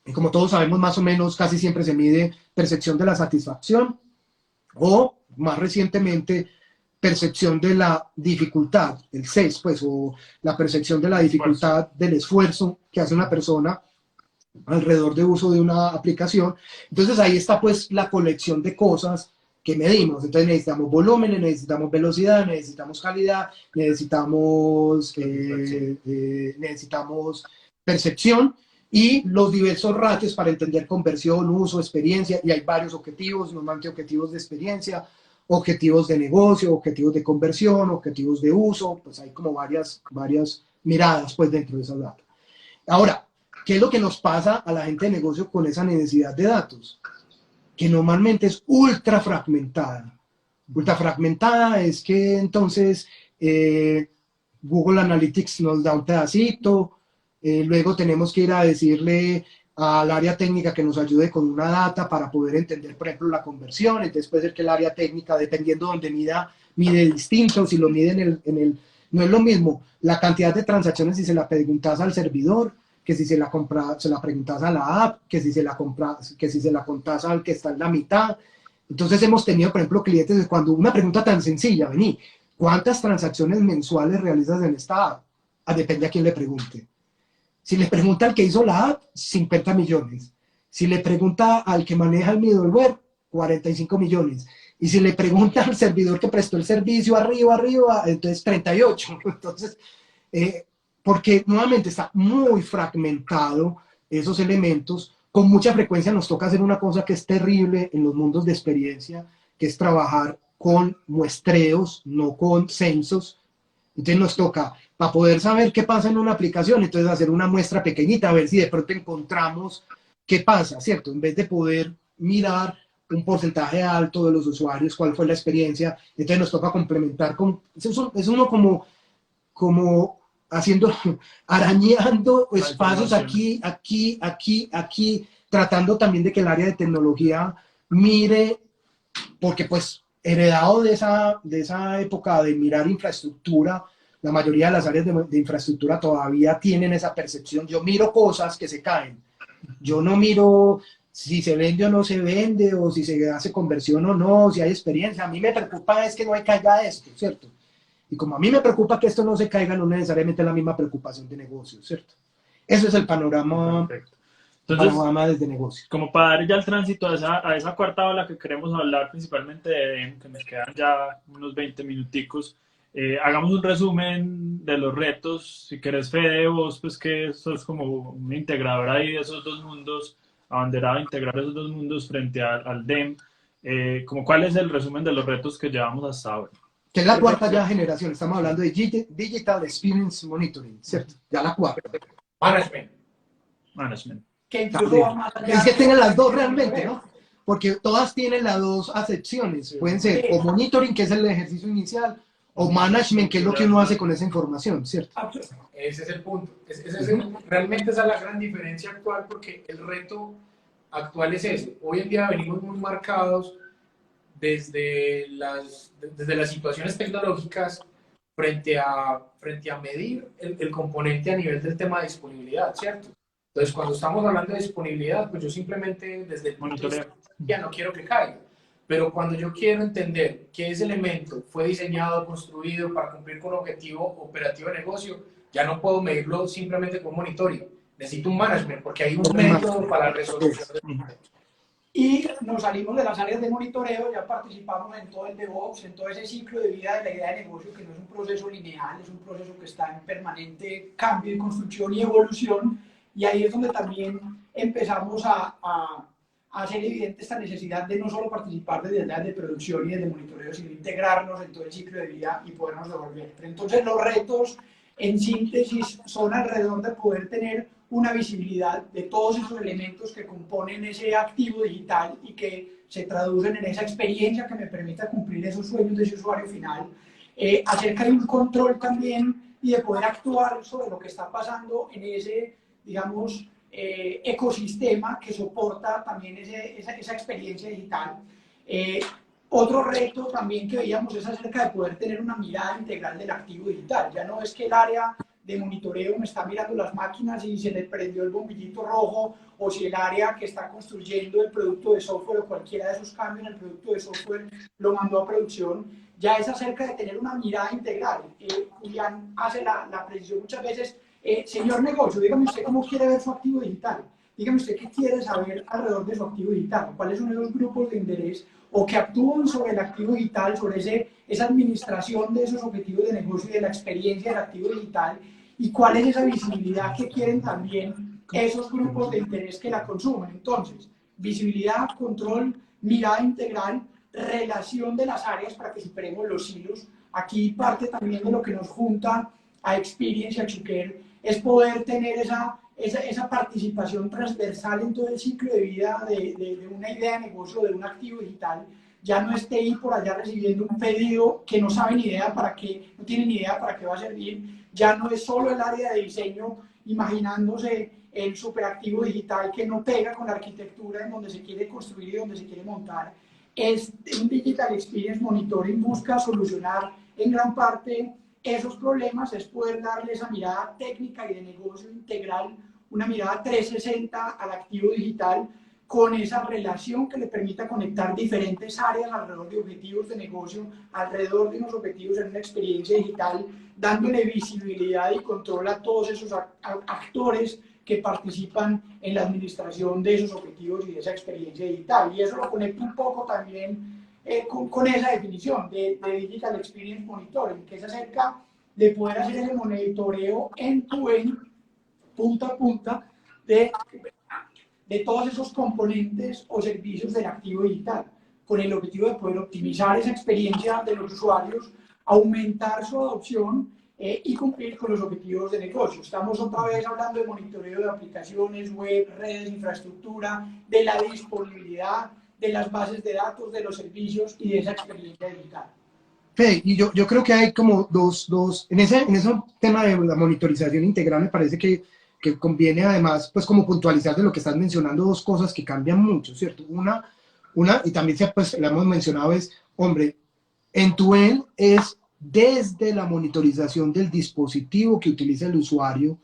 Y como todos sabemos, más o menos casi siempre se mide percepción de la satisfacción o, más recientemente, percepción de la dificultad, el CES, pues, o la percepción de la dificultad del esfuerzo que hace una persona alrededor de uso de una aplicación. Entonces ahí está pues la colección de cosas que medimos. Entonces necesitamos volúmenes, necesitamos velocidad, necesitamos calidad, necesitamos percepción y los diversos ratios para entender conversión, uso, experiencia, y hay varios objetivos, normalmente objetivos de experiencia, objetivos de negocio, objetivos de conversión, objetivos de uso, pues hay como varias miradas pues dentro de esa data. Ahora, ¿qué es lo que nos pasa a la gente de negocio con esa necesidad de datos? Que normalmente es ultra fragmentada. Ultra fragmentada es que entonces Google Analytics nos da un pedacito, luego tenemos que ir a decirle al área técnica que nos ayude con una data para poder entender, por ejemplo, la conversión. Entonces puede ser que el área técnica, dependiendo de donde mida, mide distinto, si lo mide no es lo mismo la cantidad de transacciones si se la preguntas al servidor, que si se la preguntas a la app, que si se la contas al que está en la mitad. Entonces hemos tenido, por ejemplo, clientes cuando una pregunta tan sencilla, vení, ¿cuántas transacciones mensuales realizas en esta app? Depende a quién le pregunte. Si le pregunta al que hizo la app, 50 millones. Si le pregunta al que maneja el middleware, 45 millones. Y si le pregunta al servidor que prestó el servicio arriba, entonces 38. Entonces, porque nuevamente está muy fragmentado esos elementos. Con mucha frecuencia nos toca hacer una cosa que es terrible en los mundos de experiencia, que es trabajar con muestreos, no con censos. Entonces nos toca, para poder saber qué pasa en una aplicación, entonces hacer una muestra pequeñita, a ver si de pronto encontramos qué pasa, ¿cierto? En vez de poder mirar un porcentaje alto de los usuarios, cuál fue la experiencia, entonces nos toca complementar con, es uno como haciendo, arañando espacios aquí, tratando también de que el área de tecnología mire, porque pues heredado de esa época de mirar infraestructura, la mayoría de las áreas de infraestructura todavía tienen esa percepción. Yo miro cosas que se caen, yo no miro si se vende o no se vende, o si se hace conversión o no, si hay experiencia. A mí me preocupa es que no caiga esto, ¿cierto? Y como a mí me preocupa que esto no se caiga, no necesariamente es la misma preocupación de negocio, ¿cierto? Eso es el panorama, Entonces, desde negocio. como para dar ya el tránsito a esa cuarta ola que queremos hablar principalmente de DEM, que nos quedan ya unos 20 minuticos, hagamos un resumen de los retos. Si querés, Fede, vos, pues que sos como un integrador ahí de esos dos mundos, abanderado a integrar esos dos mundos frente al DEM, como cuál es el resumen de los retos que llevamos hasta ahora. Que es la cuarta ya generación, estamos hablando de Digital Experience Monitoring, ¿cierto? Ya la cuarta. Management. Que incluso va más allá. Es que tienen las dos realmente, ¿no? Porque todas tienen las dos acepciones. Pueden ser o monitoring, que es el ejercicio inicial, o management, que es lo que uno hace con esa información, ¿cierto? Ese es el punto. Realmente esa es la gran diferencia actual, porque el reto actual es ese. Hoy en día venimos muy marcados desde las situaciones tecnológicas frente a medir el componente a nivel del tema de disponibilidad, ¿cierto? Entonces, cuando estamos hablando de disponibilidad, pues yo simplemente desde el punto de vista ya no quiero que caiga. Pero cuando yo quiero entender que ese elemento fue diseñado, construido para cumplir con un objetivo operativo de negocio, ya no puedo medirlo simplemente con monitoring. Necesito un management, porque hay un método para la resolución. Y nos salimos de las áreas de monitoreo, ya participamos en todo el DevOps, en todo ese ciclo de vida de la idea de negocio, que no es un proceso lineal, es un proceso que está en permanente cambio y construcción y evolución. Y ahí es donde también empezamos a hacer evidente esta necesidad de no solo participar desde áreas de producción y desde monitoreo, sino integrarnos en todo el ciclo de vida y podernos devolver. Entonces los retos, en síntesis, son alrededor de poder tener una visibilidad de todos esos elementos que componen ese activo digital y que se traducen en esa experiencia que me permita cumplir esos sueños de ese usuario final, acerca de un control también y de poder actuar sobre lo que está pasando en ese, digamos, ecosistema que soporta también esa experiencia digital. Otro reto también que veíamos es acerca de poder tener una mirada integral del activo digital. Ya no es que el área de monitoreo me está mirando las máquinas y se le prendió el bombillito rojo, o si el área que está construyendo el producto de software o cualquiera de esos cambios en el producto de software lo mandó a producción. Ya es acerca de tener una mirada integral. Julián hace la precisión muchas veces. Señor negocio, dígame usted cómo quiere ver su activo digital. Dígame usted qué quiere saber alrededor de su activo digital, cuáles son esos grupos de interés o que actúan sobre el activo digital, sobre esa administración de esos objetivos de negocio y de la experiencia del activo digital, y cuál es esa visibilidad que quieren también esos grupos de interés que la consumen. Entonces, visibilidad, control, mirada integral, relación de las áreas para que superemos los hilos. Aquí parte también de lo que nos junta a Experience y a Chuker es poder tener esa participación transversal en todo el ciclo de vida de una idea de negocio, de un activo digital. Ya no esté ahí por allá recibiendo un pedido que no sabe ni idea para qué, no tiene ni idea para qué va a servir. Ya no es solo el área de diseño imaginándose el superactivo digital que no pega con la arquitectura en donde se quiere construir y donde se quiere montar. Un Digital Experience Monitoring busca solucionar en gran parte esos problemas, es poder darle esa mirada técnica y de negocio integral, una mirada 360 al activo digital, con esa relación que le permita conectar diferentes áreas alrededor de objetivos de negocio, alrededor de unos objetivos en una experiencia digital, dándole visibilidad y control a todos esos actores que participan en la administración de esos objetivos y de esa experiencia digital. Y eso lo conecta un poco también con esa definición de Digital Experience Monitoring, que es acerca de poder hacer ese monitoreo end-to-end, punta a punta, de todos esos componentes o servicios del activo digital, con el objetivo de poder optimizar esa experiencia de los usuarios, aumentar su adopción y cumplir con los objetivos de negocio. Estamos otra vez hablando de monitoreo de aplicaciones, web, redes, infraestructura, de la disponibilidad, de las bases de datos, de los servicios y de esa experiencia digital. Fede, y yo creo que hay como en ese tema de la monitorización integral me parece que conviene además, pues como puntualizar de lo que estás mencionando, dos cosas que cambian mucho, ¿cierto? Una y también pues la hemos mencionado, es, hombre, end-to-end es desde la monitorización del dispositivo que utiliza el usuario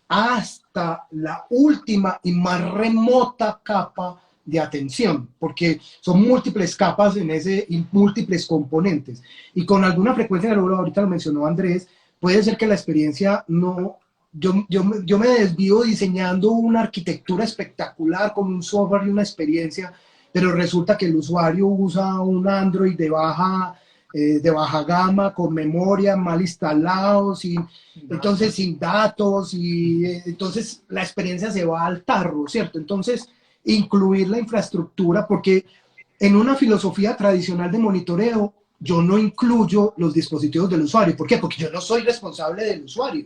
hasta la última y más remota capa de atención, porque son múltiples capas en ese y múltiples componentes. Y con alguna frecuencia, ahorita lo mencionó Andrés, puede ser que la experiencia no... Yo me desvío diseñando una arquitectura espectacular con un software y una experiencia, pero resulta que el usuario usa un Android de baja gama, con memoria mal instalado, entonces sin datos, y entonces la experiencia se va al tarro, ¿cierto? Entonces, incluir la infraestructura, porque en una filosofía tradicional de monitoreo, yo no incluyo los dispositivos del usuario. ¿Por qué? Porque yo no soy responsable del usuario.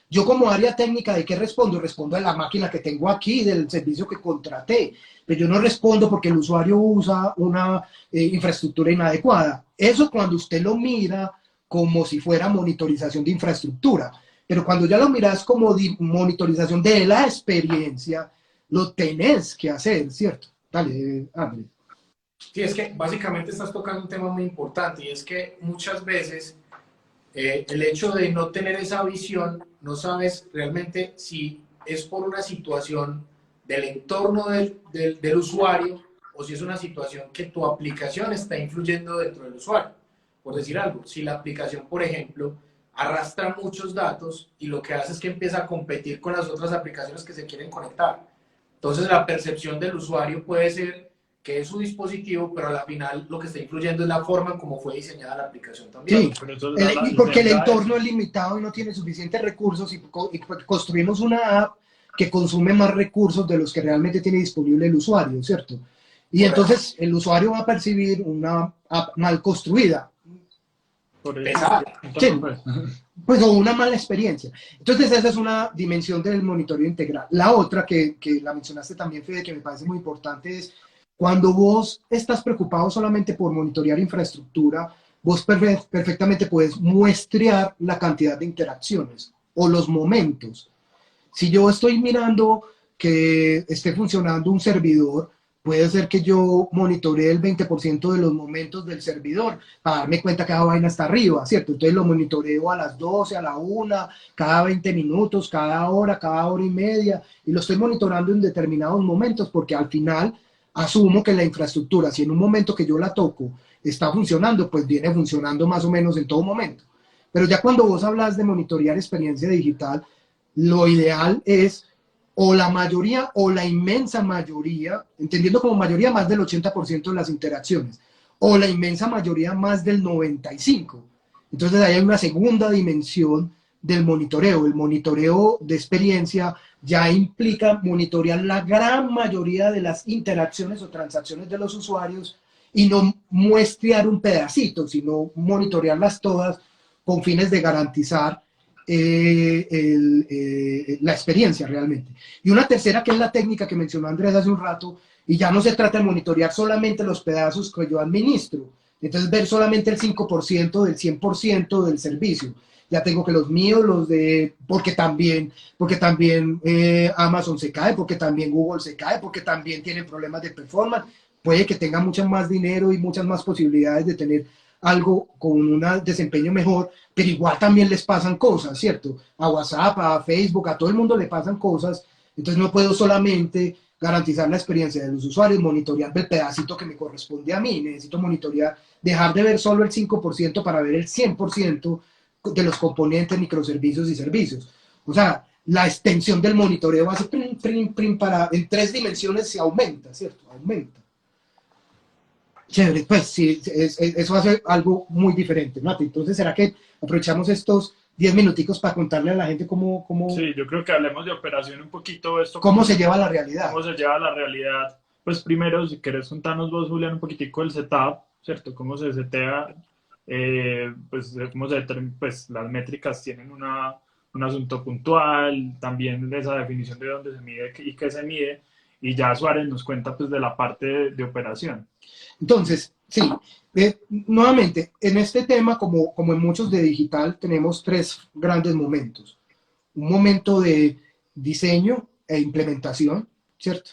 Yo como área técnica, ¿de qué respondo? Respondo de la máquina que tengo aquí, del servicio que contraté, pero yo no respondo porque el usuario usa una infraestructura inadecuada. Eso cuando usted lo mira como si fuera monitorización de infraestructura, pero cuando ya lo miras como monitorización de la experiencia, lo tenés que hacer, ¿cierto? Dale, Andrés. Sí, es que básicamente estás tocando un tema muy importante, y es que muchas veces el hecho de no tener esa visión, no sabes realmente si es por una situación del entorno del usuario o si es una situación que tu aplicación está influyendo dentro del usuario. Por decir algo, si la aplicación, por ejemplo, arrastra muchos datos y lo que hace es que empieza a competir con las otras aplicaciones que se quieren conectar. Entonces la percepción del usuario puede ser que es su dispositivo, pero al final lo que está influyendo es la forma en cómo fue diseñada la aplicación también. Sí, porque el entorno es limitado y no tiene suficientes recursos, y construimos una app que consume más recursos de los que realmente tiene disponible el usuario, ¿cierto? Y entonces el usuario va a percibir una app mal construida. Pesada. Sí, pues, o una mala experiencia. Entonces esa es una dimensión del monitoreo integral. La otra que la mencionaste también, Fede, que me parece muy importante, es cuando vos estás preocupado solamente por monitorear infraestructura, vos perfectamente puedes muestrear la cantidad de interacciones o los momentos. Si yo estoy mirando que esté funcionando un servidor, puede ser que yo monitoree el 20% de los momentos del servidor para darme cuenta que cada vaina está arriba, ¿cierto? Entonces lo monitoreo a las 12, a la 1, cada 20 minutos, cada hora y media, y lo estoy monitorando en determinados momentos, porque al final asumo que la infraestructura, si en un momento que yo la toco está funcionando, pues viene funcionando más o menos en todo momento. Pero ya cuando vos hablas de monitorear experiencia digital, lo ideal es o la mayoría o la inmensa mayoría, entendiendo como mayoría más del 80% de las interacciones, o la inmensa mayoría más del 95%. Entonces ahí hay una segunda dimensión del monitoreo. El monitoreo de experiencia ya implica monitorear la gran mayoría de las interacciones o transacciones de los usuarios y no muestrear un pedacito, sino monitorearlas todas con fines de garantizar la experiencia realmente. Y una tercera, que es la técnica que mencionó Andrés hace un rato, y ya no se trata de monitorear solamente los pedazos que yo administro, entonces ver solamente el 5% del 100% del servicio, ya tengo que los míos, los de, porque también Amazon se cae, porque también Google se cae, porque también tienen problemas de performance, puede que tenga mucho más dinero y muchas más posibilidades de tener algo con un desempeño mejor, pero igual también les pasan cosas, ¿cierto? A WhatsApp, a Facebook, a todo el mundo le pasan cosas, entonces no puedo solamente garantizar la experiencia de los usuarios, monitorear el pedacito que me corresponde a mí, necesito monitorear, dejar de ver solo el 5% para ver el 100% de los componentes, microservicios y servicios. O sea, la extensión del monitoreo hace para, en 3 dimensiones se aumenta, ¿cierto? Aumenta. Chévere, pues sí, eso hace algo muy diferente, ¿no? Entonces, ¿será que aprovechamos estos 10 minuticos para contarle a la gente cómo Sí, yo creo que hablemos de operación un poquito, esto se lleva a la realidad? cómo se lleva a la realidad. Pues primero, si querés contarnos vos, Julián, un poquitico del setup, ¿cierto? Cómo se setea, pues, pues las métricas tienen un asunto puntual, también de esa definición de dónde se mide y qué se mide, y ya Suárez nos cuenta pues de la parte de operación. Entonces, sí, nuevamente, en este tema, como en muchos de digital, tenemos 3 grandes momentos. Un momento de diseño e implementación, ¿cierto?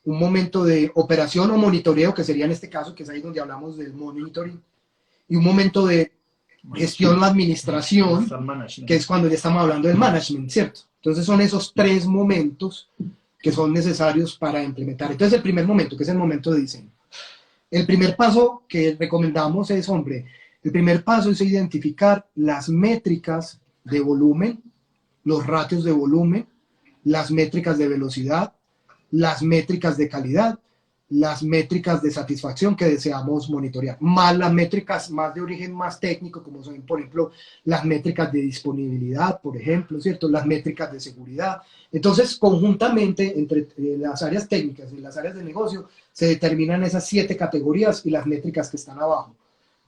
Un momento de operación o monitoreo, que sería en este caso, que es ahí donde hablamos del monitoring, y un momento de gestión o administración, que es cuando ya estamos hablando del management, ¿cierto? Entonces son esos 3 momentos que son necesarios para implementar. Entonces el primer momento, que es el momento de diseño. El primer paso que recomendamos es, el primer paso es identificar las métricas de volumen, los ratios de volumen, las métricas de velocidad, las métricas de calidad, las métricas de satisfacción que deseamos monitorear, más las métricas más de origen más técnico, como son, por ejemplo, las métricas de disponibilidad, por ejemplo, ¿cierto? Las métricas de seguridad. Entonces, conjuntamente, entre las áreas técnicas y las áreas de negocio, se determinan esas 7 categorías y las métricas que están abajo.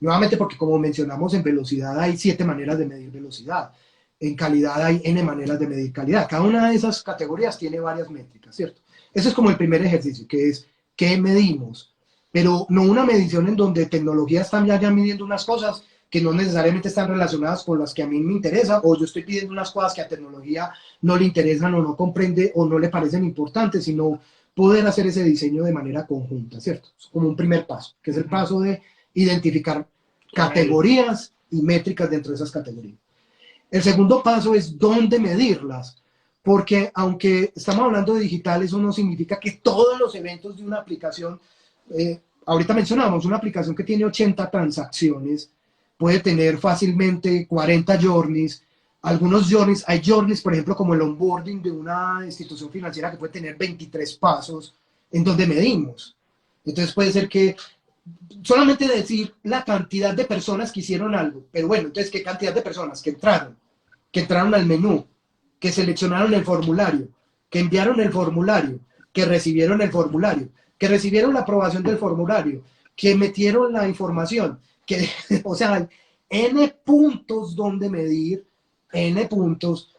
Nuevamente, porque como mencionamos, en velocidad hay 7 maneras de medir velocidad. En calidad hay N maneras de medir calidad. Cada una de esas categorías tiene varias métricas, ¿cierto? Ese es como el primer ejercicio, que es ¿qué medimos? Pero no una medición en donde tecnología están ya midiendo unas cosas que no necesariamente están relacionadas con las que a mí me interesa, o yo estoy pidiendo unas cosas que a tecnología no le interesan o no comprende o no le parecen importantes, sino poder hacer ese diseño de manera conjunta, ¿cierto? Es como un primer paso, que es el paso de identificar categorías y métricas dentro de esas categorías. El segundo paso es dónde medirlas, porque aunque estamos hablando de digital, eso no significa que todos los eventos de una aplicación, ahorita mencionábamos una aplicación que tiene 80 transacciones, puede tener fácilmente 40 journeys, algunos journeys, hay journeys, por ejemplo, como el onboarding de una institución financiera que puede tener 23 pasos en donde medimos. Entonces puede ser que solamente decir la cantidad de personas que hicieron algo, pero bueno, entonces, ¿qué cantidad de personas que entraron al menú, que seleccionaron el formulario, que enviaron el formulario, que recibieron el formulario, que recibieron la aprobación del formulario, que metieron la información, que, o sea, N puntos donde medir, N puntos,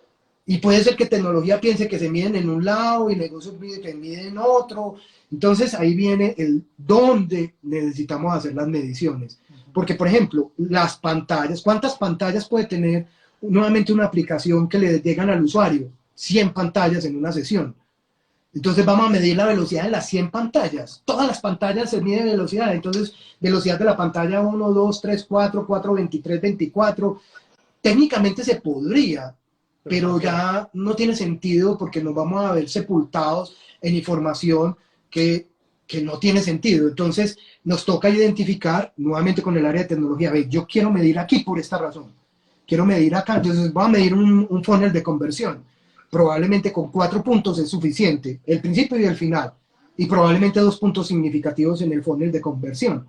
y puede ser que tecnología piense que se miden en un lado y negocio pide que miden en otro. Entonces ahí viene el dónde necesitamos hacer las mediciones. Porque, por ejemplo, las pantallas, ¿cuántas pantallas puede tener nuevamente una aplicación que le llegan al usuario? 100 pantallas en una sesión. Entonces vamos a medir la velocidad de las 100 pantallas. Todas las pantallas se mide velocidad. Entonces, velocidad de la pantalla 1, 2, 3, 4, 4, 23, 24. Técnicamente se podría, pero ya no tiene sentido porque nos vamos a ver sepultados en información que no tiene sentido. Entonces, nos toca identificar nuevamente con el área de tecnología. A ver, yo quiero medir aquí por esta razón. Quiero medir acá. Entonces, voy a medir un funnel de conversión. Probablemente con 4 puntos es suficiente, el principio y el final. Y probablemente 2 puntos significativos en el funnel de conversión.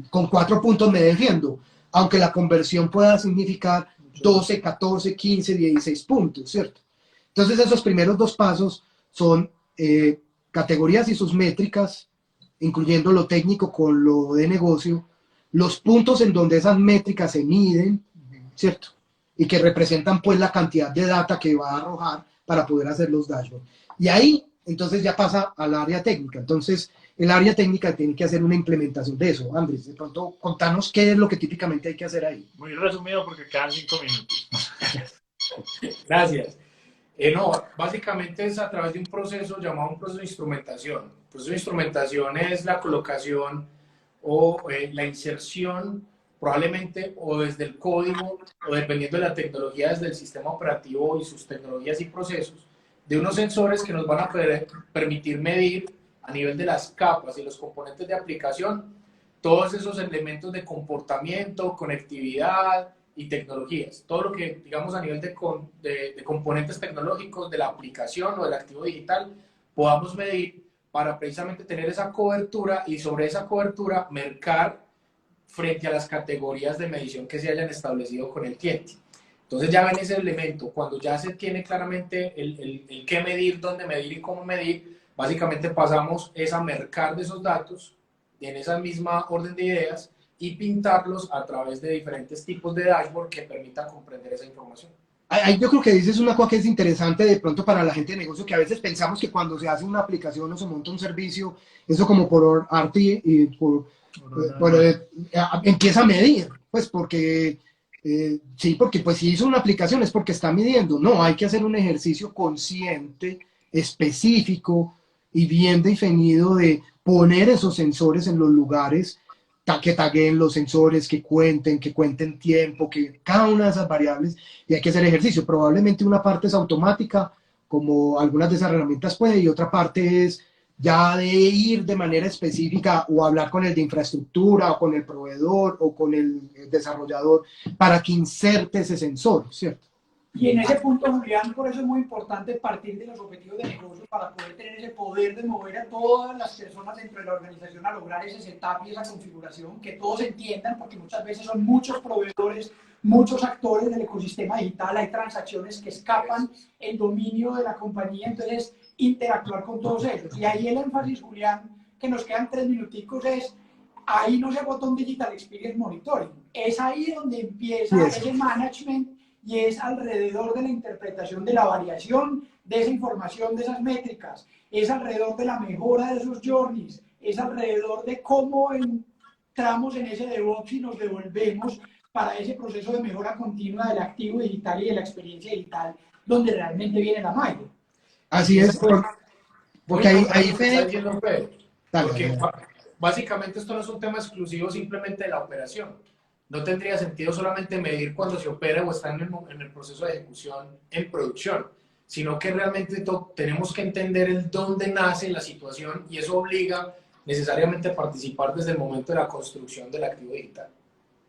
Con 4 puntos me defiendo, aunque la conversión pueda significar 12, 14, 15, 16 puntos, ¿cierto? Entonces esos primeros 2 pasos son categorías y sus métricas, incluyendo lo técnico con lo de negocio, los puntos en donde esas métricas se miden, ¿cierto? Y que representan pues la cantidad de data que va a arrojar para poder hacer los dashboards. Y ahí entonces ya pasa al área técnica. Entonces, el área técnica tiene que hacer una implementación de eso. Andrés, de pronto, contanos qué es lo que típicamente hay que hacer ahí. Muy resumido porque quedan 5 minutos. Gracias. No, básicamente es a través de un proceso llamado un proceso de instrumentación. El proceso de instrumentación es la colocación o la inserción, probablemente o desde el código o dependiendo de la tecnología, desde el sistema operativo y sus tecnologías y procesos, de unos sensores que nos van a permitir medir a nivel de las capas y los componentes de aplicación todos esos elementos de comportamiento, conectividad y tecnologías. Todo lo que, digamos, a nivel de componentes tecnológicos de la aplicación o del activo digital podamos medir para precisamente tener esa cobertura y sobre esa cobertura mercar frente a las categorías de medición que se hayan establecido con el cliente. Entonces ya ven ese elemento, cuando ya se tiene claramente el qué medir, dónde medir y cómo medir, básicamente pasamos a mercar de esos datos en esa misma orden de ideas y pintarlos a través de diferentes tipos de dashboard que permitan comprender esa información. Ahí yo creo que dices una cosa que es interesante de pronto para la gente de negocio, que a veces pensamos que cuando se hace una aplicación o se monta un servicio, eso como por arte y empieza a medir, pues porque sí, porque pues si hizo una aplicación es porque está midiendo. No, hay que hacer un ejercicio consciente, específico y bien definido de poner esos sensores en los lugares, que tagueen los sensores, que cuenten tiempo, que cada una de esas variables, y hay que hacer ejercicio. Probablemente una parte es automática, como algunas de esas herramientas puede, y otra parte es ya de ir de manera específica o hablar con el de infraestructura o con el proveedor o con el desarrollador para que inserte ese sensor, ¿cierto? Y en ese punto, Julián, por eso es muy importante partir de los objetivos de negocio para poder tener ese poder de mover a todas las personas dentro de la organización a lograr ese setup y esa configuración, que todos entiendan, porque muchas veces son muchos proveedores, muchos actores del ecosistema digital, hay transacciones que escapan el dominio de la compañía, entonces interactuar con todos ellos. Y ahí el énfasis, Julián, que nos quedan 3 minuticos, es ahí no se agota un Digital Experience Monitoring, es ahí donde empieza ese management y es alrededor de la interpretación de la variación de esa información, de esas métricas, es alrededor de la mejora de esos journeys, es alrededor de cómo entramos en ese DevOps y nos devolvemos para ese proceso de mejora continua del activo digital y de la experiencia digital, donde realmente viene la magia. Así es, porque ahí Fede, porque dale. básicamente esto no es un tema exclusivo simplemente de la operación. No tendría sentido solamente medir cuando se opera o está en el proceso de ejecución en producción, sino que realmente tenemos que entender el dónde nace la situación y eso obliga necesariamente a participar desde el momento de la construcción del activo digital.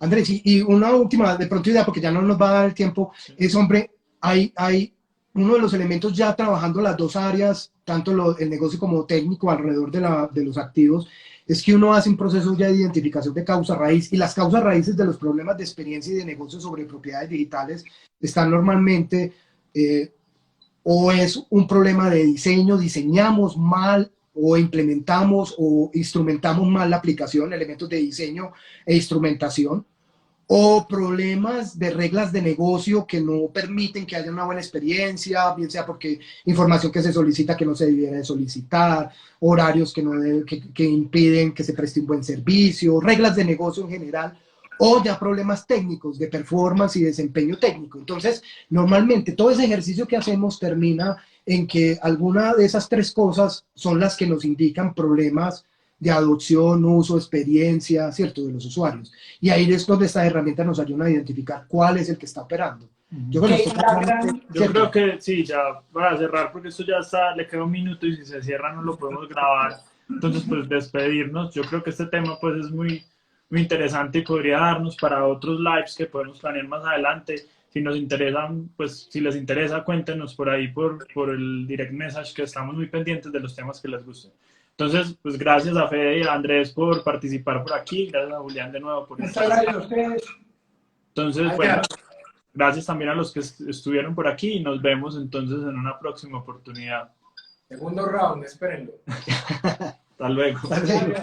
Andrés, y una última de pronto idea, porque ya no nos va a dar el tiempo, es, hombre, hay uno de los elementos ya trabajando las dos áreas, tanto el negocio como técnico alrededor de los activos, es que uno hace un proceso ya de identificación de causa raíz, y las causas raíces de los problemas de experiencia y de negocio sobre propiedades digitales están normalmente, o es un problema de diseño, diseñamos mal, o implementamos o instrumentamos mal la aplicación, elementos de diseño e instrumentación, o problemas de reglas de negocio que no permiten que haya una buena experiencia, bien sea porque información que se solicita que no se debiera de solicitar, horarios que impiden que se preste un buen servicio, reglas de negocio en general, o ya problemas técnicos de performance y desempeño técnico. Entonces, normalmente todo ese ejercicio que hacemos termina en que alguna de esas 3 cosas son las que nos indican problemas de adopción, uso, experiencia, ¿cierto?, de los usuarios. Y ahí es donde estas herramientas nos ayudan a identificar cuál es el que está operando. Yo creo que sí, ya para cerrar, porque esto ya está, le queda 1 minuto y si se cierra no lo podemos grabar. Entonces, pues despedirnos. Yo creo que este tema pues es muy interesante y podría darnos para otros lives que podemos planear más adelante. Si nos interesan, pues si les interesa, cuéntenos por ahí por el direct message, que estamos muy pendientes de los temas que les gusten. Entonces, pues gracias a Fede y a Andrés por participar por aquí, gracias a Julián de nuevo por estar. Muchas gracias a ustedes. Entonces, bueno, gracias también a los que estuvieron por aquí y nos vemos entonces en una próxima oportunidad. Segundo round, espérenlo. Hasta luego. Hasta luego.